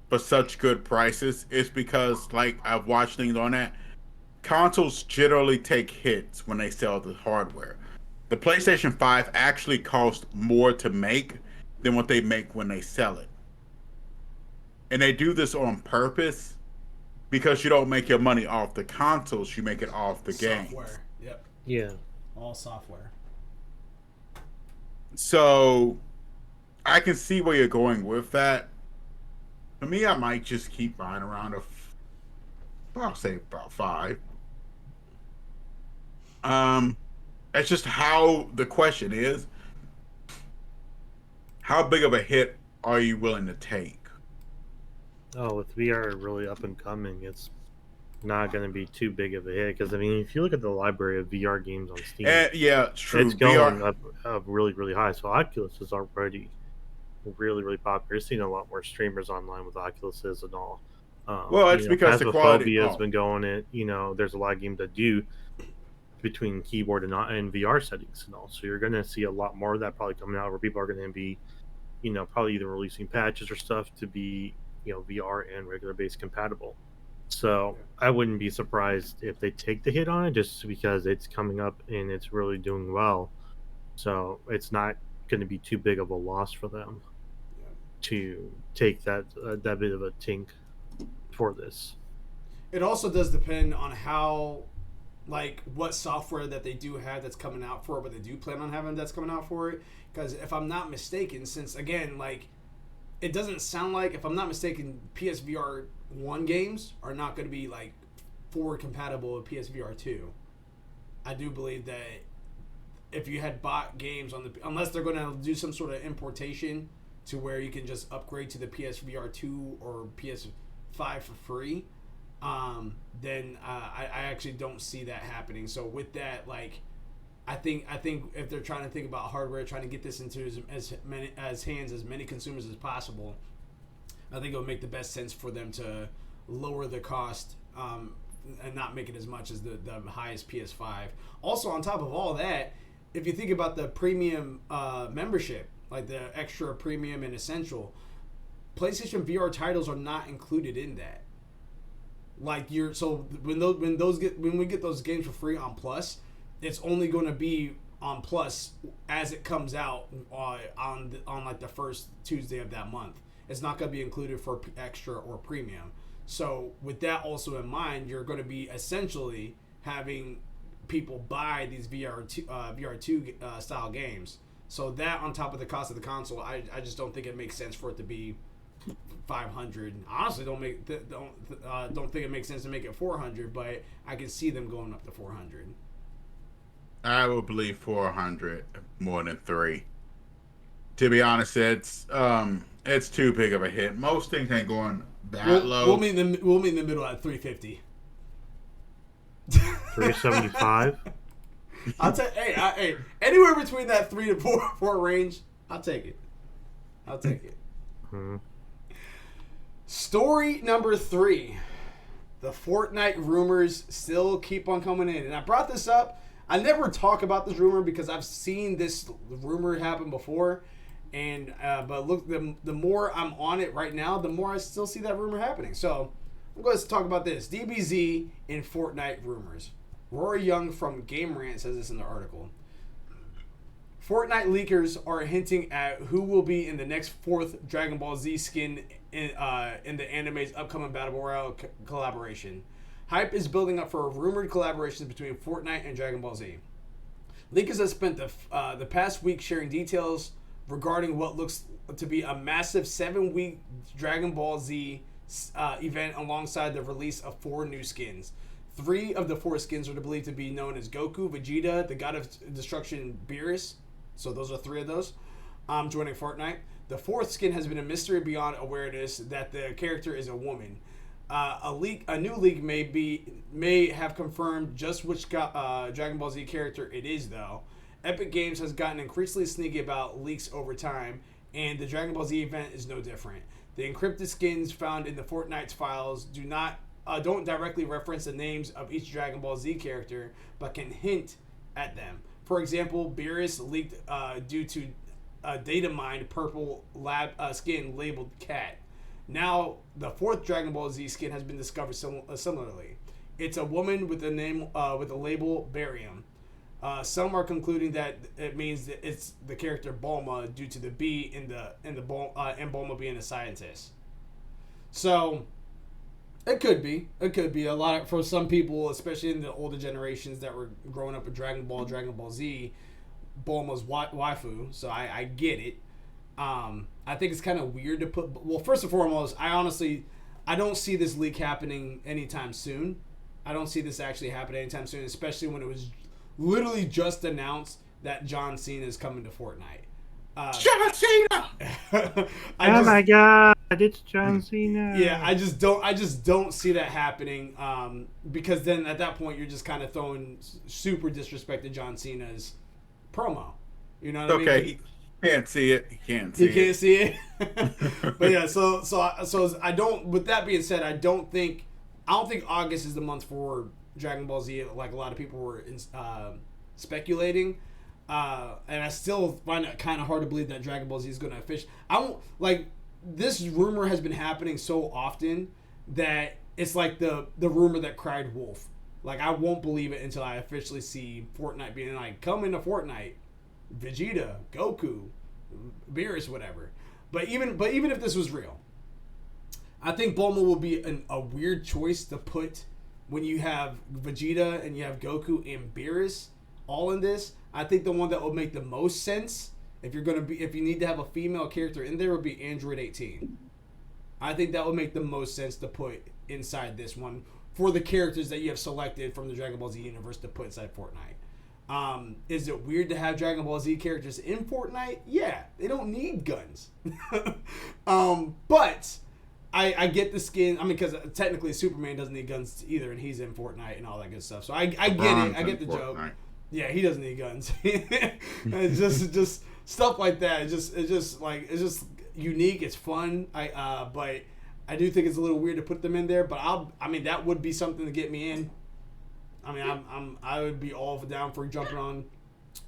for such good prices is because, like, I've watched things on that, consoles generally take hits when they sell the hardware. The PlayStation 5 actually costs more to make than what they make when they sell it. And they do this on purpose because you don't make your money off the consoles, you make it off the games. Software. Yep. Yeah. All software. So I can see where you're going with that. For me, I might just keep buying around I'll say about 5. It's just how the question is, how big of a hit are you willing to take? Oh, with VR really up and coming, it's not going to be too big of a hit because I mean, if you look at the library of VR games on Steam, Yeah, it's true. it's going up really, really high. So Oculus is already really, really popular. You're seeing a lot more streamers online with Oculuses and all. Well, it's because the quality has been going it. There's a lot of games that do between keyboard and VR settings and all. So you're going to see a lot more of that probably coming out where people are going to be, probably either releasing patches or stuff to be, VR and regular base compatible. So I wouldn't be surprised if they take the hit on it just because it's coming up and it's really doing well. So it's not going to be too big of a loss for them to take that bit of a tink for this. It also does depend on how, what software that they do have that's coming out for it, but they do plan on having that's coming out for it. Because if I'm not mistaken, since again, it doesn't sound like, if I'm not mistaken, PSVR 1 games are not going to be forward compatible with PSVR 2. I do believe that if you had bought games unless they're going to do some sort of importation to where you can just upgrade to the PSVR 2 or PS5 for free, then I actually don't see that happening. So with that, I think if they're trying to think about hardware, trying to get this into as many consumers as possible, I think it would make the best sense for them to lower the cost and not make it as much as the highest PS5. Also, on top of all that, if you think about the premium membership, like the extra premium and essential, PlayStation VR titles are not included in that. Like when we get those games for free on Plus, it's only going to be on Plus as it comes out on like the first Tuesday of that month. It's not going to be included for extra or premium. So with that also in mind, you're going to be essentially having people buy these VR2 style games. So that on top of the cost of the console, I just don't think it makes sense for it to be $500. Honestly, don't think it makes sense to make it $400, but I can see them going up to $400. I would believe $400 more than $300. To be honest, it's too big of a hit. Most things ain't going that low. We'll meet in the middle at $350. $375. I'll take. Hey, anywhere between that 3 to 4 range, I'll take it. Hmm. Story number 3. The Fortnite rumors still keep on coming in. And I brought this up. I never talk about this rumor because I've seen this rumor happen before. And but look, the more I'm on it right now, the more I still see that rumor happening. So I'm going to talk about this. DBZ in Fortnite rumors. Rory Young from Game Rant says this in the article. Fortnite leakers are hinting at who will be in the next 4th Dragon Ball Z skin in the anime's upcoming Battle Royale collaboration. Hype is building up for rumored collaborations between Fortnite and Dragon Ball Z. Leakers have spent the past week sharing details regarding what looks to be a massive 7-week Dragon Ball Z event alongside the release of 4 new skins. 3 of the 4 skins are believed to be known as Goku, Vegeta, the God of Destruction, Beerus. So those are 3 of those joining Fortnite. The 4th skin has been a mystery beyond awareness that the character is a woman. A new leak may have confirmed just which Dragon Ball Z character it is, though. Epic Games has gotten increasingly sneaky about leaks over time, and the Dragon Ball Z event is no different. The encrypted skins found in the Fortnite's files don't directly reference the names of each Dragon Ball Z character, but can hint at them. For example, Beerus leaked due to data mined purple lab skin labeled Cat. Now, the 4th Dragon Ball Z skin has been discovered similarly. It's a woman with a name with a label Barium. Some are concluding that it means that it's the character Bulma due to the B in Bulma being a scientist. So it could be a lot for some people, especially in the older generations that were growing up with Dragon Ball Z. Bulma's waifu, so I get it. I think it's kind of weird to put. Well, first and foremost, I don't see this leak happening anytime soon. I don't see this actually happening anytime soon, especially when it was literally just announced that John Cena is coming to Fortnite. John Cena! My God, it's John Cena. Yeah, I just don't see that happening. Because then at that point you're just kind of throwing super disrespect to John Cena's promo. You know what I mean? Okay, he can't see it. He can't see it. But yeah, so I don't. With that being said, I don't think August is the month for Dragon Ball Z, like a lot of people were speculating. And I still find it kind of hard to believe that Dragon Ball Z is going to officially. This rumor has been happening so often that it's like the rumor that cried wolf. Like, I won't believe it until I officially see Fortnite being like, come into Fortnite, Vegeta, Goku, Beerus, whatever. But even if this was real, I think Bulma will be a weird choice to put when you have Vegeta and you have Goku and Beerus all in this. I think the one that will make the most sense if you need to have a female character in there would be Android 18. I think that would make the most sense to put inside this one for the characters that you have selected from the Dragon Ball Z universe to put inside Fortnite. Is it weird to have Dragon Ball Z characters in Fortnite? Yeah, they don't need guns. But I get the skin. I mean, because technically Superman doesn't need guns either, and he's in Fortnite and all that good stuff. So I get it. I get the joke. Yeah, he doesn't need guns. It's just stuff like that. It's just unique. It's fun. But I do think it's a little weird to put them in there. But I mean, that would be something to get me in. I mean, I would be all down for jumping on,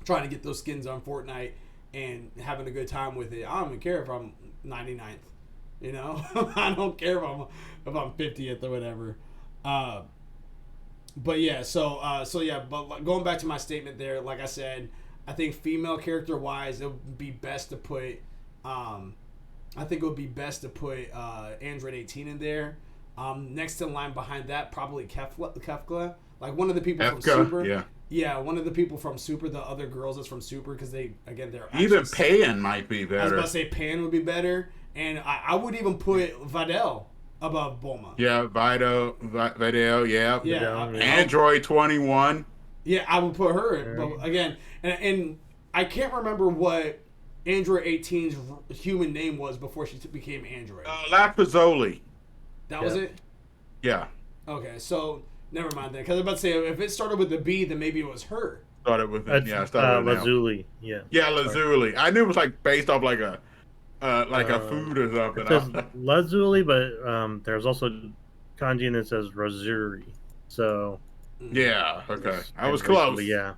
trying to get those skins on Fortnite and having a good time with it. I don't even care if I'm 99th. You know, I don't care if I'm 50th or whatever. But yeah, but going back to my statement there, like I said, I think female character wise, it would be best to put, Android 18 in there. Next in line behind that, probably Kefka, like one of the people from Super. Yeah, one of the people from Super, the other girls that's from Super, because they're even Pan might be better. I was about to say Pan would be better, and I would even put Videl above Bulma. Yeah, Videl, yeah. Yeah. Android 21. Yeah, I would put her in. But again, and I can't remember what Android 18's human name was before she became Android. Lapizoli. That was it? Yeah. Okay, so never mind then. Because I was about to say, if it started with a B, then maybe it was her. Started with it. Yeah, started with Lazuli. Yeah. Yeah, Lazuli. I knew it was like based off like a food or something. It says Lazuli, but there's also kanji that says Razuri. So yeah, okay, I was close. Yeah.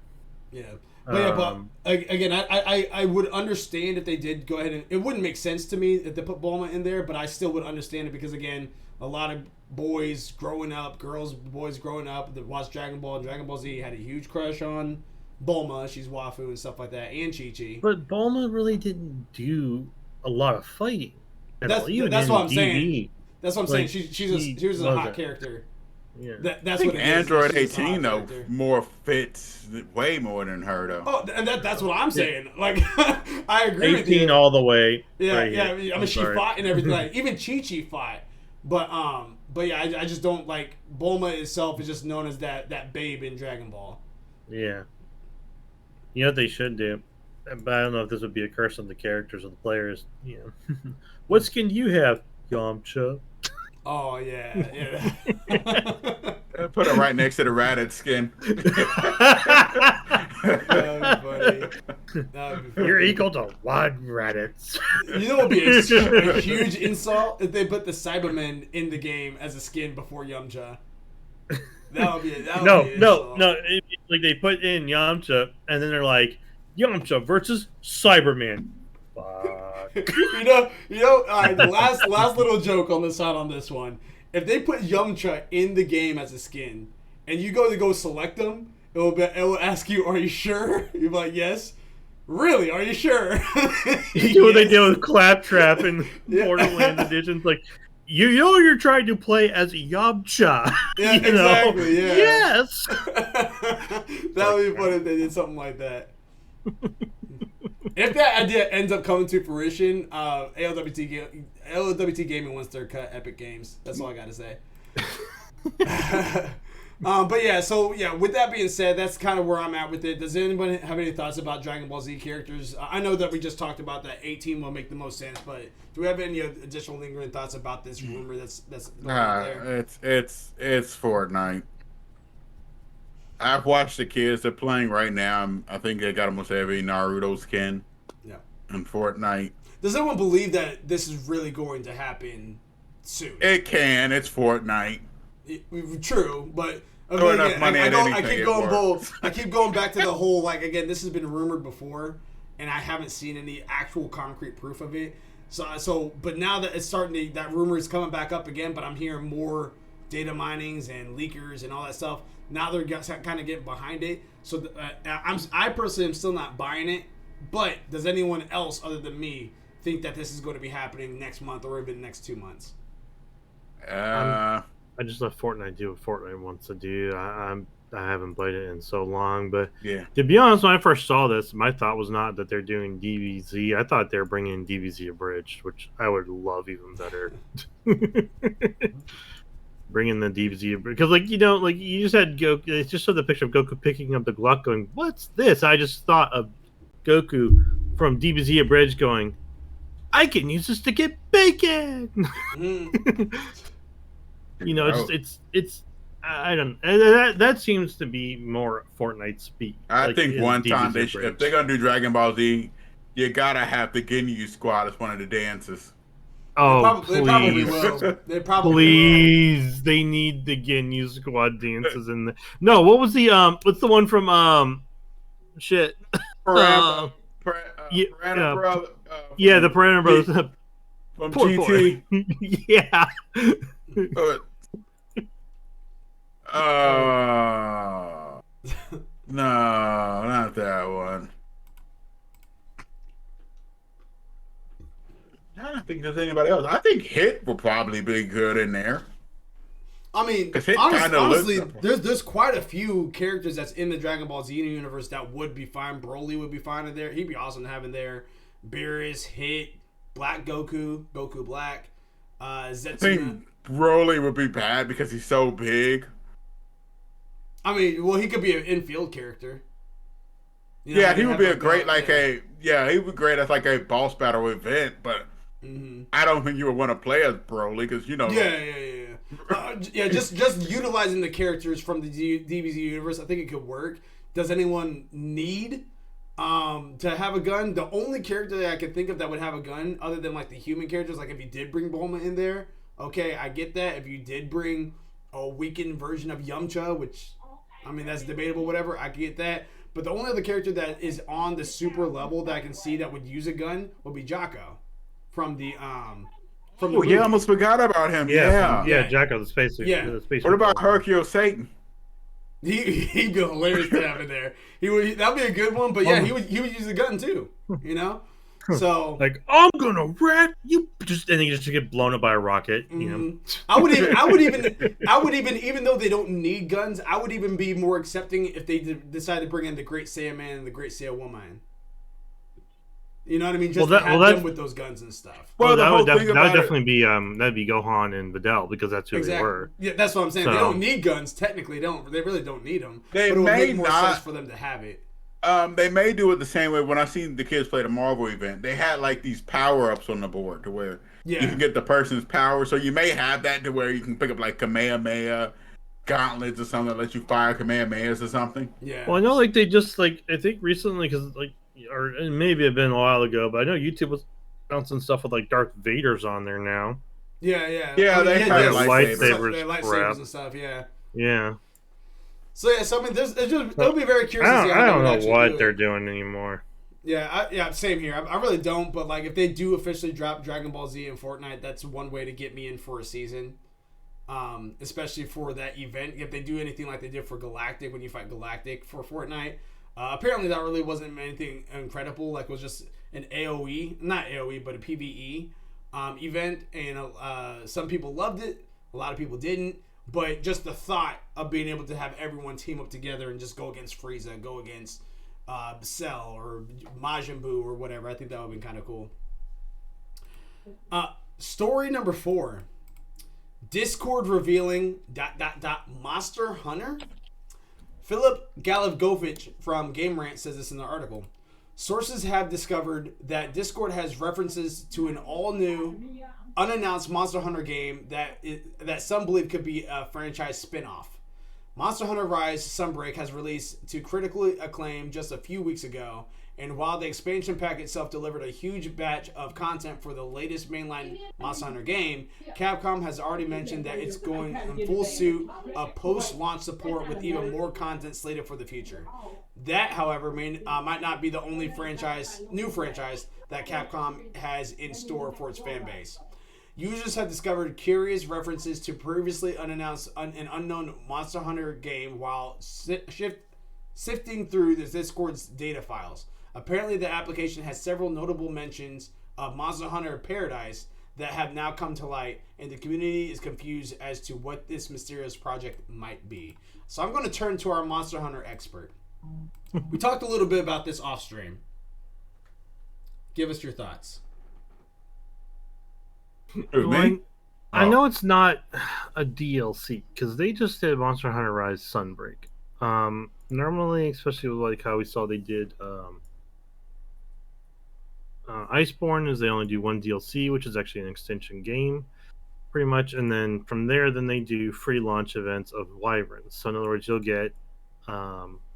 But again, I would understand if they did go ahead and it wouldn't make sense to me if they put Bulma in there, but I still would understand it because again, a lot of boys growing up, boys growing up that watched Dragon Ball and Dragon Ball Z had a huge crush on Bulma. She's Wafu and stuff like that, and Chi-Chi. But Bulma really didn't do a lot of fighting. That's what I'm saying. That's what I'm saying. She was a hot character. Yeah. That's I think what Android 18 though more fits way more than her though. Oh, and that's what I'm saying. Like, I agree with you. 18 all the way. Yeah, right yeah. here. I mean, she fought and everything. Like, even Chi-Chi fought. But yeah, I just don't like Bulma itself is just known as that babe in Dragon Ball. Yeah. You know what they should do? But I don't know if this would be a curse on the characters or the players. You know, what skin do you have, Yamcha? Oh yeah. Put it right next to the Raditz skin. That'd be funny. You're equal to one Raditz. You know what would be a huge insult if they put the Cybermen in the game as a skin before Yamcha. That would be No. Like they put in Yamcha, and then they're like, Yamcha versus Cyberman. Fuck. you know. All right, the last little joke on the side on this one. If they put Yamcha in the game as a skin, and you go select them, it will ask you, "Are you sure?" You're like, "Yes." Really? Are you sure? You know what they did with Claptrap in Borderlands Editions? Like, you know you're trying to play as Yamcha. Yeah, exactly. Yeah. Yes. That would be funny if they did something like that. If that idea ends up coming to fruition, ALWT Gaming wants their cut Epic Games. That's all I got to say. But yeah, so yeah, with that being said, that's kind of where I'm at with it. Does anybody have any thoughts about Dragon Ball Z characters? I know that we just talked about that 18 will make the most sense, but do we have any additional lingering thoughts about this rumor that's going on there? It's Fortnite. I've watched the kids. They're playing right now. I think they got almost every Naruto skin. Yeah. In Fortnite. Does anyone believe that this is really going to happen soon? It can. It's Fortnite. True, but throw enough money at anything. I keep going back to the whole again. This has been rumored before, and I haven't seen any actual concrete proof of it. But now that it's starting that rumor is coming back up again. But I'm hearing more data minings and leakers and all that stuff. Now they're kind of getting behind it. So I personally am still not buying it. But does anyone else other than me think that this is going to be happening next month or even the next 2 months? I just let Fortnite do what Fortnite wants to do. I haven't played it in so long, but yeah. To be honest, when I first saw this, my thought was not that they're doing DBZ. I thought they were bringing DBZ abridged, which I would love even better. Bringing the DBZ because, you just had Goku. It's just showed the picture of Goku picking up the Gluck, going, "What's this?" I just thought of Goku from DBZ abridged, going, "I can use this to get bacon." It's I don't. That seems to be more Fortnite speak. I Like think in one time DBZ if they're gonna do Dragon Ball Z, you gotta have the Ginyu Squad as one of the dances. Oh They probably please, will. They probably will. please! They need the Ginyu Squad dances in the. No, what was the What's the one from shit? Piranha, Yeah, Piranha brother, yeah, the Piranha Brothers. from Poor GT. yeah. Uh, no, not that one. I don't think there's anybody else. I think Hit will probably be good in there. I mean, 'Cause it kinda honestly, looks- there's quite a few characters that's in the Dragon Ball Z universe that would be fine. Broly would be fine in there. He'd be awesome to have in there. Beerus, Hit, Black Goku, Goku Black, I Zetsuna. think Broly would be bad because he's so big. I mean, well, he could be an infield character. You know, Yeah, they he would have be a a great gun, he would be great as like a boss battle event, but I don't think you would want to play as Broly because Yeah. Just utilizing the characters from the DBZ universe, I think it could work. Does anyone need to have a gun? The only character that I can think of that would have a gun, other than like the human characters, like if you did bring Bulma in there, okay, I get that. If you did bring a weakened version of Yamcha, which I mean that's debatable, whatever, I get that. But the only other character that is on the super level that I can see that would use a gun would be Jocko from the I movie. almost forgot about him. Yeah, Jacko, the space. Yeah. The space What about patrol. Hercule Satan? He'd be hilarious to have in there. That'd be a good one. But yeah, he would use a gun too. You know, so Like I'm gonna wreck you, just and then you just get blown up by a rocket. You know, I would even, even though they don't need guns, I would even be more accepting if they decide to bring in the Great Saiyaman and the Great Saiyawoman. You know what I mean? Just have them with those guns and stuff. Well, that would thing about definitely be that'd be Gohan and Videl because that's who they were. Yeah, that's what I'm saying. So- They don't need guns. Technically, they really don't need them. They but it would may make more not- sense for them to have it. They may do it the same way. When I seen the kids play the Marvel event, they had like these power ups on the board to where you can get the person's power. So you may have that to where you can pick up like Kamehameha gauntlets or something that lets you fire Kamehamehas or something. Yeah. Well, I know like they just like I think recently because like or maybe it been a while ago, but I know YouTube was announcing stuff with like Darth Vader's on there now. Yeah. Yeah, they have lightsabers lightsabers crap. and stuff. Yeah. Yeah. So yeah, so I mean, it'll be very curious to see how I they don't would know actually what do they're it. doing anymore. Yeah, same here. I really don't, but like if they do officially drop Dragon Ball Z in Fortnite, that's one way to get me in for a season. Especially for that event. If they do anything like they did for Galactic when you fight Galactic for Fortnite, apparently that really wasn't anything incredible. Like it was just an not AOE, but a PVE event, and some people loved it, a lot of people didn't. But just the thought of being able to have everyone team up together and just go against Frieza, go against Cell or Majin Buu or whatever, I think that would have been kind of cool. Story number 4. Discord revealing ... Monster Hunter? Philip Galavgovich from Game Rant says this in the article. Sources have discovered that Discord has references to an all-new, unannounced Monster Hunter game that some believe could be a franchise spin-off. Monster Hunter Rise Sunbreak has released to critically acclaim just a few weeks ago, and while the expansion pack itself delivered a huge batch of content for the latest mainline Monster Hunter game, Capcom has already mentioned that it's going in full suit of post-launch support with even more content slated for the future. That, however, might not be the only new franchise that Capcom has in store for its fan base. Users have discovered curious references to previously unannounced and unknown Monster Hunter game while sifting through the Discord's data files. Apparently, the application has several notable mentions of Monster Hunter Paradise that have now come to light, and the community is confused as to what this mysterious project might be. So I'm going to turn to our Monster Hunter expert. We talked a little bit about this off stream. Give us your thoughts. I know it's not a DLC because they just did Monster Hunter Rise Sunbreak. Normally, especially with like how we saw they did Iceborne, is they only do one DLC, which is actually an extension game. pretty much, and then from there, then they do free launch events of wyverns. So in other words, you'll get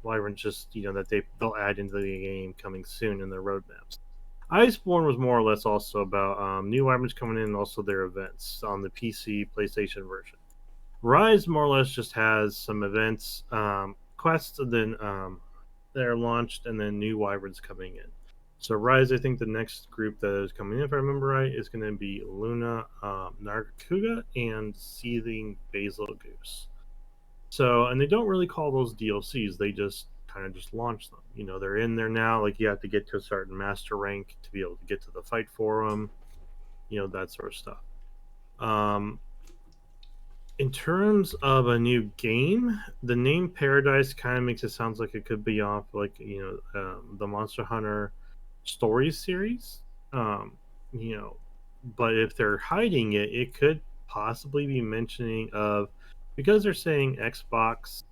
wyverns just that they'll add into the game coming soon in their roadmaps. Iceborne was more or less also about new wyverns coming in and also their events on the PC, PlayStation version. Rise more or less just has some events, quests, and then that are launched, and then new wyverns coming in. So Rise, I think the next group that is coming in, if I remember right, is going to be Luna, Nargacuga, and Seething Basil Goose. So, and they don't really call those DLCs; they just kind of just launch them. They're in there now. Like you have to get to a certain master rank to be able to get to the fight for them. That sort of stuff. In terms of a new game, the name Paradise kind of makes it sound like it could be off like the Monster Hunter Stories series. Um, you know, but if they're hiding it, it could possibly be mentioning of because they're saying Xbox,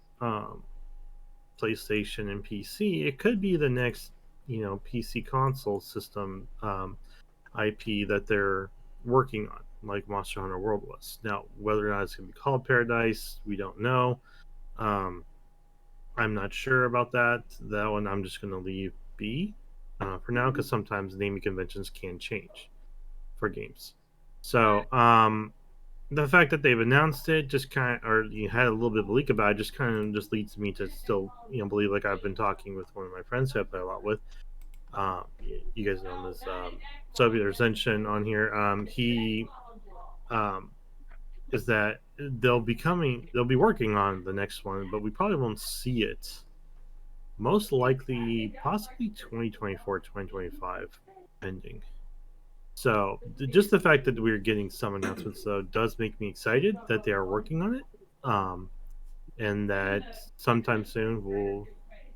PlayStation, and PC. It could be the next PC console system IP that they're working on, like Monster Hunter World was. Now, whether or not it's going to be called Paradise, we don't know. Um, I'm not sure about that. That one I'm just going to leave be for now because sometimes naming conventions can change for games. So the fact that they've announced it just kind of, or you had a little bit of a leak about it, just kind of just leads me to still believe, like I've been talking with one of my friends who I play a lot with. You guys know him as Soviet or Zenshin on here. He is that they'll be working on the next one, but we probably won't see it. Most likely, possibly 2024, 2025, pending. So just the fact that we're getting some announcements though does make me excited that they are working on it, and that sometime soon we'll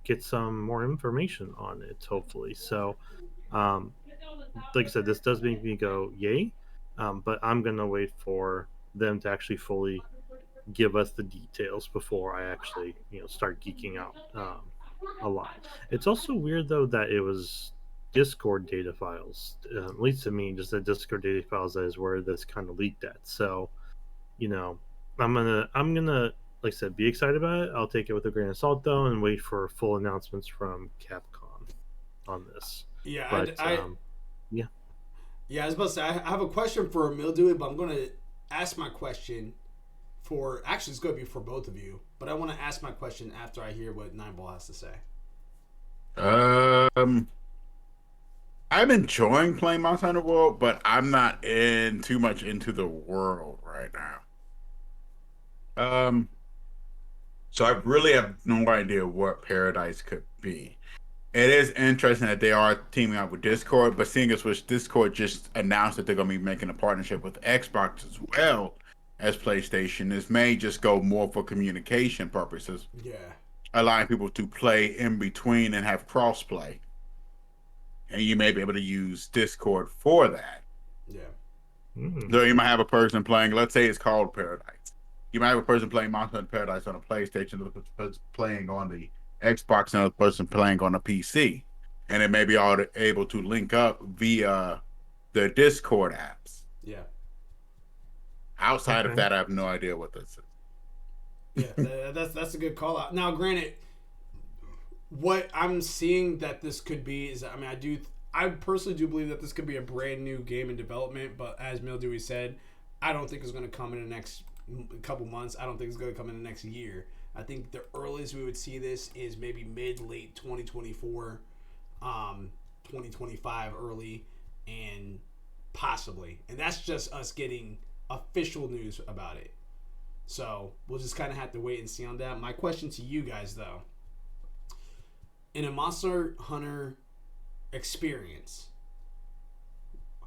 get some more information on it. Hopefully, so. Like I said, this does make me go yay, but I'm gonna wait for them to actually fully give us the details before I actually start geeking out a lot. It's also weird though that it was Discord data files, at least to me, just the Discord data files that is where this kind of leaked at. So you know, I'm gonna like I said, be excited about it. I'll take it with a grain of salt though, and wait for full announcements from Capcom on this. Yeah, But yeah. Yeah, I was about to say I have a question for Mildewy, but I'm going to ask my question for actually it's going to be for both of you, but I want to ask my question after I hear what Nine Ball has to say. I'm enjoying playing Monster Hunter World, but I'm not in too much into the world right now. So I really have no idea what Paradise could be. It is interesting that they are teaming up with Discord, but seeing as which Discord just announced that they're going to be making a partnership with Xbox as well as PlayStation, this may just go more for communication purposes. Yeah. Allowing people to play in between and have cross-play. And you may be able to use Discord for that. Yeah. Mm-hmm. So you might have a person playing, let's say it's called Paradise. You might have a person playing Monster Hunter Paradise on a PlayStation, another person playing on the Xbox, and another person playing on a PC. And it may be all able to link up via the Discord apps. Yeah. Outside of that, I have no idea what this is. Yeah, that's a good call out. Now, granted, what I'm seeing that this could be is, I mean, I personally do believe that this could be a brand new game in development, but as Mildewy said, I don't think it's going to come in the next couple months. I don't think it's going to come in the next year. I think the earliest we would see this is maybe mid-late 2024, 2025 early, and possibly. And that's just us getting official news about it. So we'll just kind of have to wait and see on that. My question to you guys, though, in a Monster Hunter experience,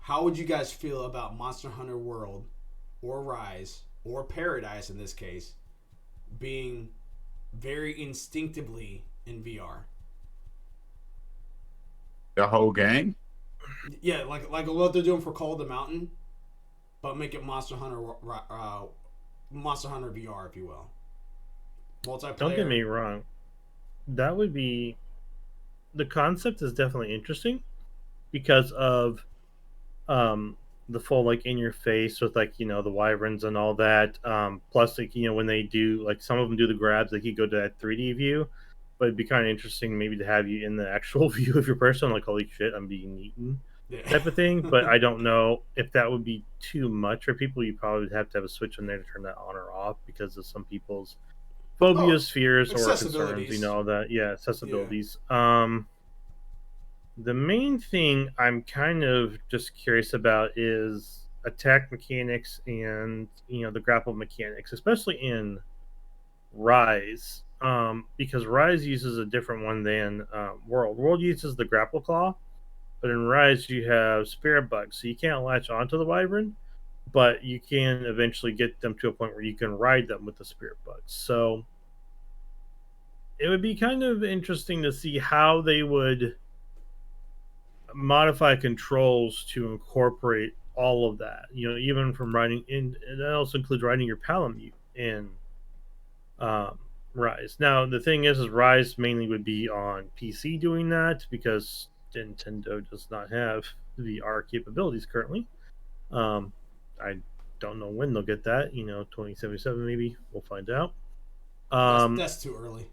how would you guys feel about Monster Hunter World or Rise or Paradise in this case being very instinctively in VR? The whole game? Yeah, like what they're doing for Call of the Mountain, but make it Monster Hunter VR, if you will. Multiplayer. Don't get me wrong. That would be... The concept is definitely interesting because of the full like in your face with like the wyverns and all that. Plus like when they do like some of them do the grabs, like you go to that 3D view, but it'd be kind of interesting maybe to have you in the actual view of your person, like holy shit, I'm being eaten, Yeah. type of thing. But I don't know if that would be too much for people. You probably would have to have a switch in there to turn that on or off because of some people's Oh, phobias, fears, or concerns. accessibilities. That Yeah. accessibilities. The main thing I'm kind of just curious about is attack mechanics and the grapple mechanics, especially in Rise, because Rise uses a different one than World. World uses the grapple claw, but in Rise you have spirit bugs, so you can't latch onto the wyvern, but you can eventually get them to a point where you can ride them with the spirit bugs. So it would be kind of interesting to see how they would modify controls to incorporate all of that. Even from writing in, and that also includes writing your Palamute in um, Rise. Now, the thing is Rise mainly would be on PC doing that because Nintendo does not have VR capabilities currently. I don't know when they'll get that. 2077 maybe. We'll find out. That's too early.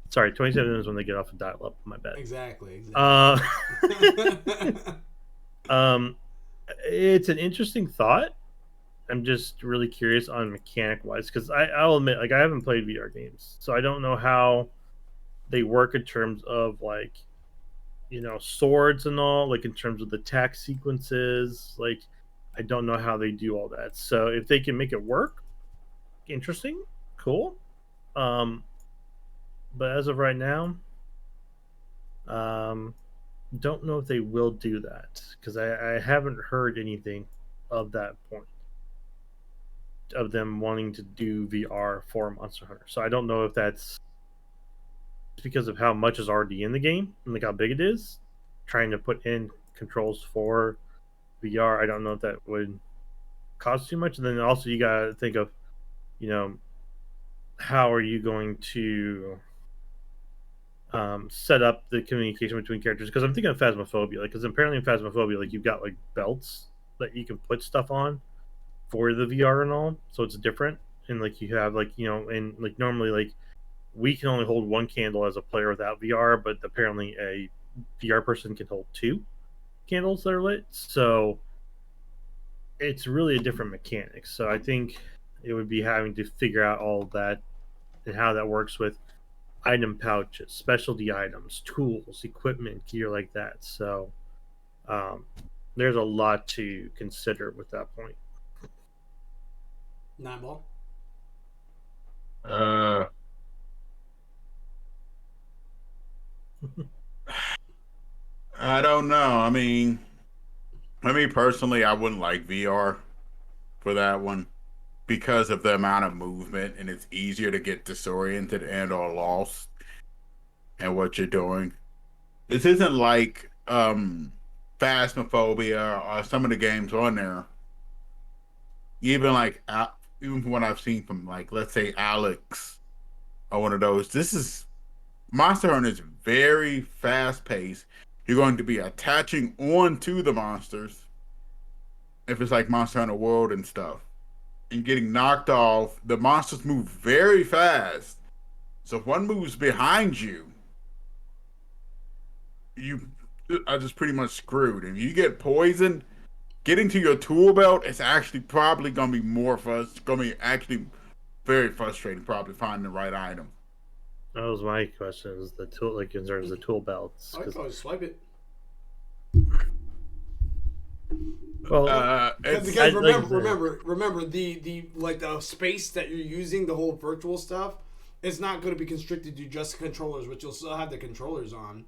Sorry, 27 is when they get off of dial up. My bad. Exactly. Uh, it's an interesting thought. I'm just really curious on mechanic wise because I'll admit, like, I haven't played VR games, so I don't know how they work in terms of like swords and all, like in terms of the attack sequences. Like, I don't know how they do all that. So if they can make it work, interesting, cool. But as of right now, um, don't know if they will do that because I haven't heard anything of that point of them wanting to do VR for Monster Hunter. So I don't know if that's because of how much is already in the game and like how big it is. Trying to put in controls for VR, I don't know if that would cost too much. And then also you gotta think of, you know, how are you going to set up the communication between characters? Because I'm thinking of Phasmophobia, like because apparently in Phasmophobia, like you've got like belts that you can put stuff on for the VR and all, so it's different. And like you have like and like normally like we can only hold one candle as a player without VR, but apparently a VR person can hold two candles that are lit. So it's really a different mechanic. So I think it would be having to figure out all of that and how that works with item pouches, specialty items, tools, equipment, gear like that. So um, there's a lot to consider with that point. Nine ball. Uh, I don't know. I mean, me personally, I wouldn't like VR for that one because of the amount of movement, and it's easier to get disoriented and or lost in what you're doing. This isn't like Phasmophobia or some of the games on there. Even like even from what I've seen from like let's say Alex or one of those. This is Monster Hunter is very fast paced. You're going to be attaching on to the monsters if it's like Monster Hunter World and stuff, and getting knocked off. The monsters move very fast, so if one moves behind you, you are just pretty much screwed. If you get poisoned, getting to your tool belt is actually probably going to be going to be actually very frustrating. Probably finding the right item. That was my question: is the tool like in terms of the tool belts? I can always swipe it. Well, Because remember the like the space that you're using, the whole virtual stuff, is not going to be constricted to just controllers, which you'll still have the controllers on.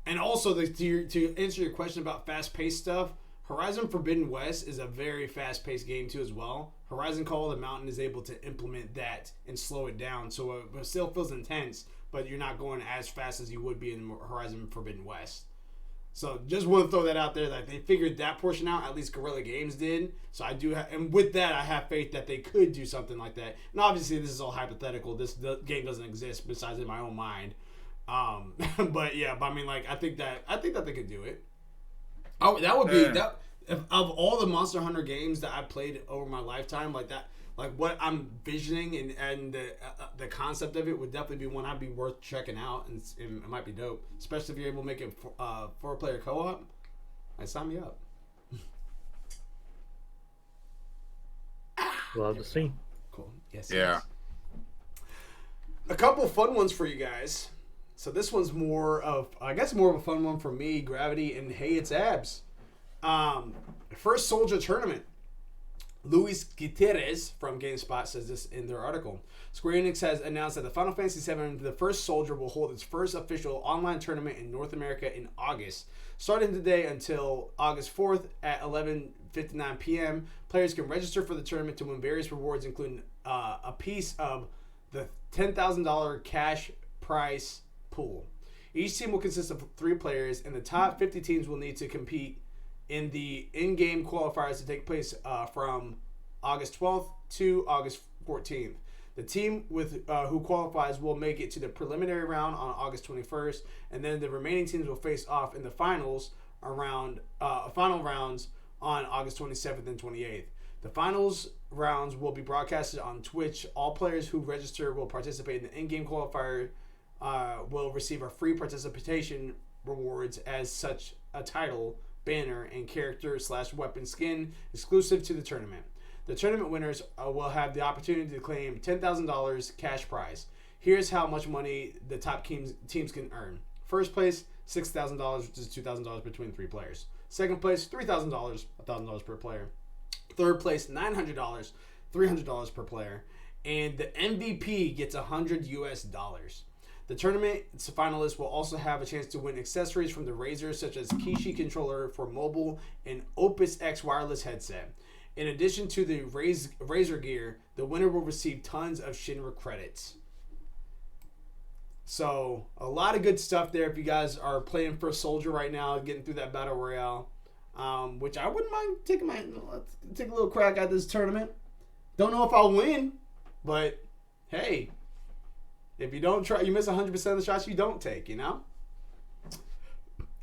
And also, to answer your question about fast-paced stuff, Horizon Forbidden West is a very fast-paced game too as well. Horizon Call of the Mountain is able to implement that and slow it down, so it still feels intense, but you're not going as fast as you would be in Horizon Forbidden West. So just want to throw that out there that they figured that portion out. At least Guerrilla Games did. So I do, and with that, I have faith that they could do something like that. And obviously, this is all hypothetical. The game doesn't exist besides in my own mind. But yeah, I mean, like I think that they could do it. Oh, that would be Yeah. that. If, of all the Monster Hunter games that I played over my lifetime, like that, like what I'm visioning and the concept of it would definitely be one I'd be worth checking out, and it might be dope, especially if you're able to make it 4-player co-op. Like, sign me up. We'll have to see. Cool. Yes. Yeah. Yes. A couple fun ones for you guys. So this one's more of a fun one for me, Gravity, and Hey, it's Abs. First Soldier Tournament. Luis Gutierrez from GameSpot says this in their article. Square Enix has announced that the Final Fantasy VII The First Soldier will hold its first official online tournament in North America in August. Starting today until August 4th at 11:59 p.m., players can register for the tournament to win various rewards, including a piece of the $10,000 cash prize pool. Each team will consist of 3 players, and the top 50 teams will need to compete in the in-game qualifiers to take place from August 12th to August 14th. The team with who qualifies will make it to the preliminary round on August 21st, and then the remaining teams will face off in the final rounds on August 27th and 28th. The finals rounds will be broadcasted on Twitch. All players who register will participate in the in-game qualifier will receive a free participation rewards as such a title, banner, and character/weapon skin exclusive to the tournament. The tournament winners will have the opportunity to claim $10,000 cash prize. Here's how much money the top teams can earn. First place, $6,000, which is $2,000 between 3 players. Second place, $3,000, $1,000 per player. Third place, $900, $300 per player. And the MVP gets $100 US. The tournament's finalists will also have a chance to win accessories from the Razer, such as Kishi controller for mobile and Opus X wireless headset. In addition to the Razer gear, the winner will receive tons of Shinra credits. So, a lot of good stuff there if you guys are playing for Soldier right now, getting through that Battle Royale. Which I wouldn't mind taking let's take a little crack at this tournament. Don't know if I'll win, but hey, if you don't try, you miss 100% of the shots you don't take, you know?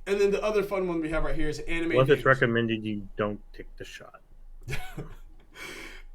And then the other fun one we have right here is anime What if news. it's recommended you don't take the shot?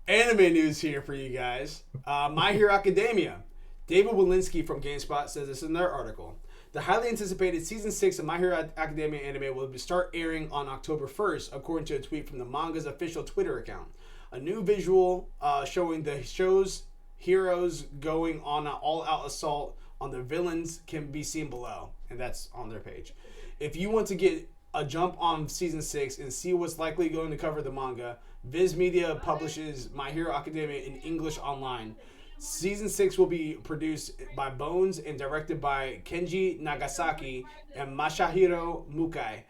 Anime news here for you guys. My Hero Academia. David Walensky from GameSpot says this in their article. The highly anticipated Season 6 of My Hero Academia anime will start airing on October 1st, according to a tweet from the manga's official Twitter account. A new visual showing the show's heroes going on an all-out assault on their villains can be seen below, and that's on their page. If you want to get a jump on Season 6 and see what's likely going to cover the manga, Viz Media publishes My Hero Academia in English online. Season 6 will be produced by Bones and directed by Kenji Nagasaki and Masahiro Mukai,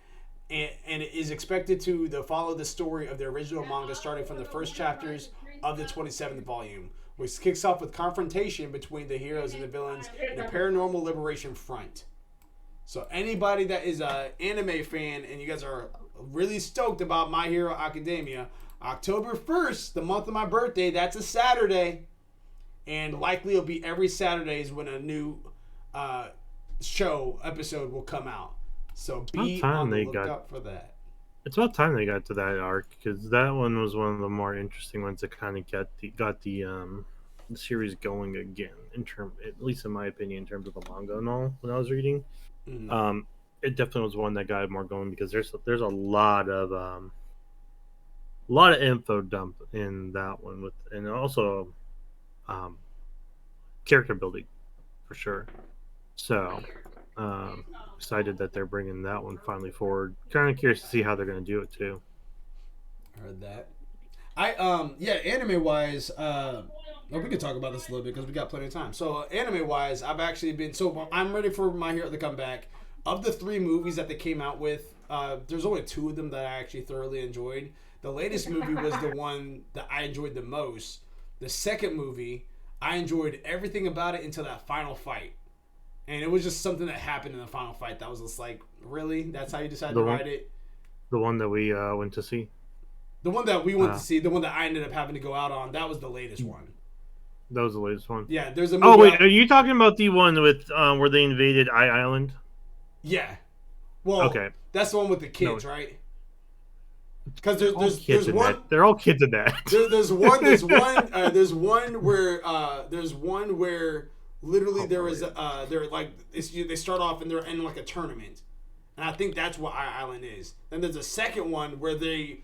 and it is expected to follow the story of the original manga starting from the first chapters of the 27th volume, which kicks off with confrontation between the heroes and the villains in a paranormal liberation front. So anybody that is an anime fan and you guys are really stoked about My Hero Academia, October 1st, the month of my birthday, that's a Saturday. And likely it'll be every Saturdays when a new show episode will come out. So be on the lookout for that. It's about time they got to that arc, because that one was one of the more interesting ones that kind of got the series going again, at least in my opinion, in terms of the manga and all. When I was reading, it definitely was one that got it more going, because there's a lot of info dump in that one, and also character building for sure. So excited that they're bringing that one finally forward. Kind of curious to see how they're going to do it too. Heard that. Anime wise, we could talk about this a little bit because we got plenty of time. So anime wise, I'm ready for My Hero to come back. Of the 3 movies that they came out with, there's only 2 of them that I actually thoroughly enjoyed. The latest movie was the one that I enjoyed the most. The second movie, I enjoyed everything about it until that final fight. And it was just something that happened in the final fight that was just like, really? That's how you decided to write it? The one that we went to see? The one that we went to see, the one that I ended up having to go out on, that was the latest one. That was the latest one? Yeah, there's a movie. Oh, wait, are you talking about the one with where they invaded Island? Yeah. Well, okay. That's the one with the kids, right? Because They're all kids in that. there's one where literally they start off and they're in like a tournament, and I think that's what Island is. Then there's a second one where the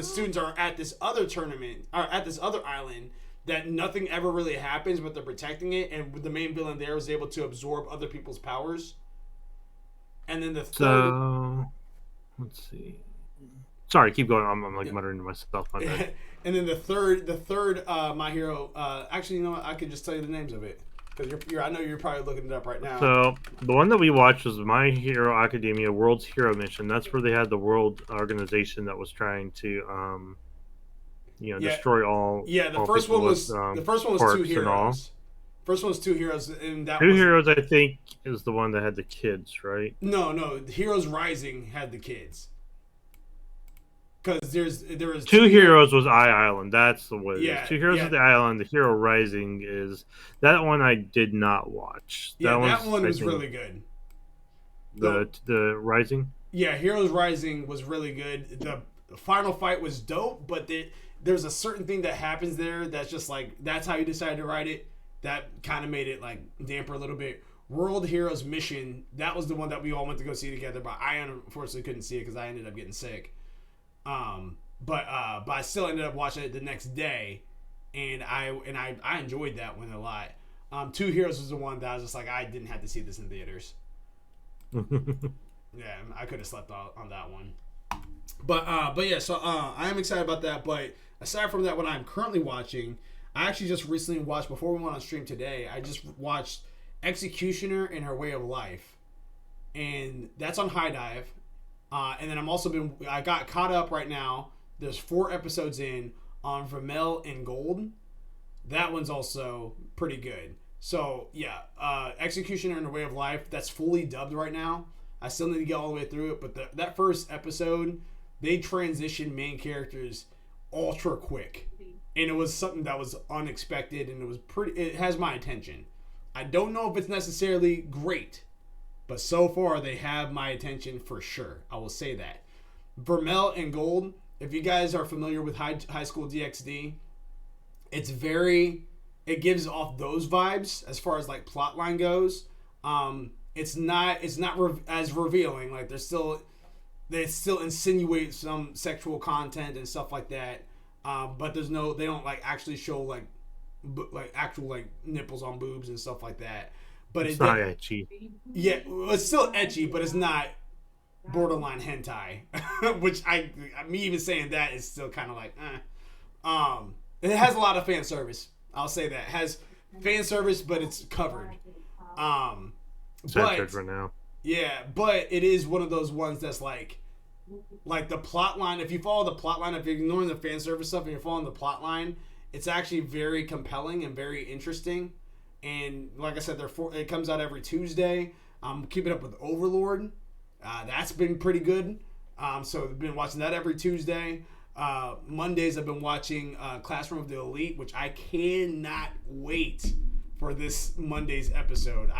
students are at this other tournament or at this other island that nothing ever really happens, but they're protecting it, and the main villain there is able to absorb other people's powers. And then the third. So, let's see. Sorry, keep going. I'm like muttering to myself. My bad. And then the third My Hero. Actually, you know what? I could just tell you the names of it because I know you're probably looking it up right now. So the one that we watched was My Hero Academia World's Hero Mission. That's where they had the world organization that was trying to, destroy all. Yeah, the first one was Two Heroes. First one was Two Heroes, and that Two Heroes, I think, is the one that had the kids, right? No, Heroes Rising had the kids. Because there was Two Heroes was Island. That's the way. Yeah, Two Heroes is the Island. The Hero Rising is that one. I did not watch. That one was really good. The Rising. Yeah, Heroes Rising was really good. The final fight was dope, but there's a certain thing that happens there that's just like that's how you decided to write it. That kind of made it like damper a little bit. World Heroes Mission, that was the one that we all went to go see together, but I unfortunately couldn't see it because I ended up getting sick. But I still ended up watching it the next day, and I enjoyed that one a lot. Two Heroes was the one that I was just like I didn't have to see this in theaters. Yeah, I could have slept on that one. But yeah, so I am excited about that. But aside from that, what I'm currently watching, I actually just recently watched before we went on stream today. I just watched Executioner and Her Way of Life, and that's on High Dive. And then I got caught up right now. There's 4 episodes in on Vermel and Gold. That one's also pretty good. So yeah, Executioner and Her Way of Life, that's fully dubbed right now. I still need to get all the way through it, but that first episode, they transitioned main characters ultra quick. And it was something that was unexpected, and it has my attention. I don't know if it's necessarily great, but so far they have my attention for sure. I will say that. Vermel and Gold, if you guys are familiar with High School DxD, it gives off those vibes as far as like plotline goes. It's not as revealing. Like they still insinuate some sexual content and stuff like that. But they don't like actually show like actual like nipples on boobs and stuff like that. But it's not ecchi. Yeah, it's still ecchi, but it's not borderline hentai. Which me even saying that is still kind of like, it has a lot of fan service. I'll say that. It has fan service, but it's covered. But right now. Yeah, but it is one of those ones that's like the plot line. If you follow the plot line, if you're ignoring the fan service stuff and you're following the plot line, it's actually very compelling and very interesting. And like I said, it comes out every Tuesday. I'm keeping up with Overlord. That's been pretty good. So I've been watching that every Tuesday. Mondays I've been watching Classroom of the Elite, which I cannot wait for this Monday's episode.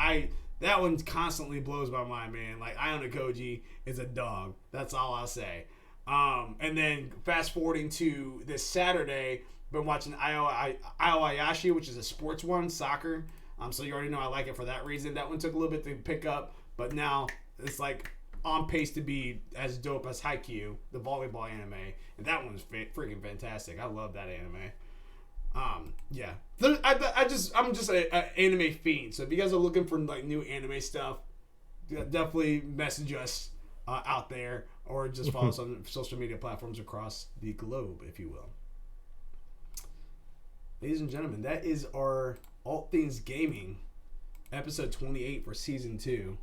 That one constantly blows my mind, man. Like, Iona Koji is a dog. That's all I'll say. And then fast forwarding to this Saturday, been watching Aoyashi, which is a sports one, soccer. So you already know I like it for that reason. That one took a little bit to pick up, but now it's like on pace to be as dope as Haikyuu, the volleyball anime. And that one's freaking fantastic. I love that anime. Yeah, I'm just an anime fiend. So if you guys are looking for like new anime stuff, definitely message us out there, or just follow us on social media platforms across the globe, if you will. Ladies and gentlemen, that is our ALWT Things Gaming episode 28 for season 2.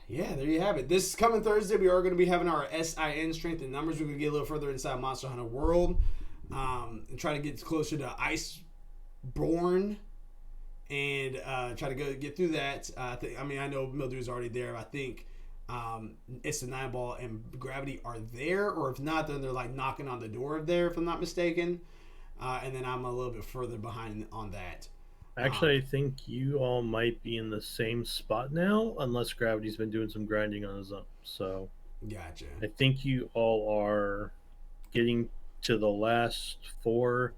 Yeah, there you have it. This coming Thursday, we are going to be having our SIN Strength in Numbers. We're going to get a little further inside Monster Hunter World. And try to get closer to Iceborne and try to get through that. I know Mildew's already there. I think It's the 9-Ball and Gravity are there, or if not, then they're like knocking on the door of there, if I'm not mistaken. And then I'm a little bit further behind on that. Actually, I think you all might be in the same spot now, unless Gravity's been doing some grinding on his own. So Gotcha. I think you all are getting to the last 4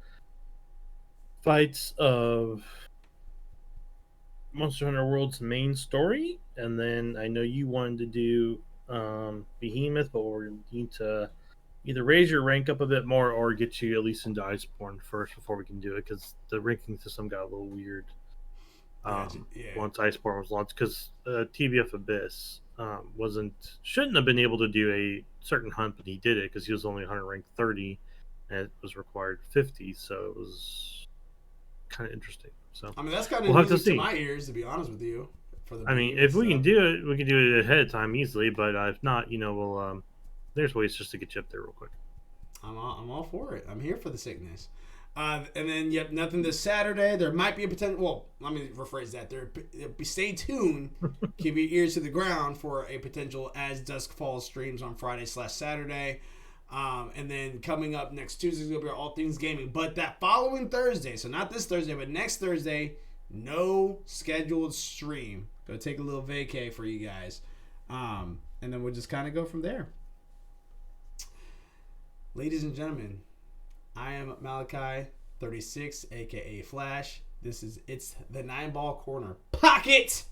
fights of Monster Hunter World's main story, and then I know you wanted to do Behemoth, but we need to either raise your rank up a bit more or get you at least into Iceborne first before we can do it, because the ranking system got a little weird Gotcha. Yeah. once Iceborne was launched, because TBF Abyss shouldn't have been able to do a certain hunt, but he did it because he was only hunter rank 30, and it was required 50, so it was kind of interesting. So I mean, that's kind of we'll have to music to see. my ears, to be honest with you. For the I mean, if we can do it, we can do it ahead of time easily. But if not, we'll. There's ways just to get you up there real quick. I'm all for it. I'm here for the sickness. And then, yep, nothing this Saturday. There might be a potential. Well, let me rephrase that. Stay tuned. Keep your ears to the ground for a potential As Dusk Falls streams on Friday/Saturday. And then coming up next Tuesday is going to be our All Things Gaming. But that following Thursday, so not this Thursday, but next Thursday, no scheduled stream. Go take a little vacay for you guys. And then we'll just kind of go from there. Ladies and gentlemen, I am Malachi 36, aka Flash. It's the 9-ball corner pocket.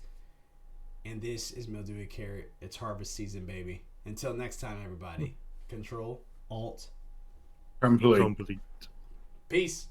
And this is Mildewy Carrot. It's harvest season, baby. Until next time, everybody. Control, Alt, Complete. Peace.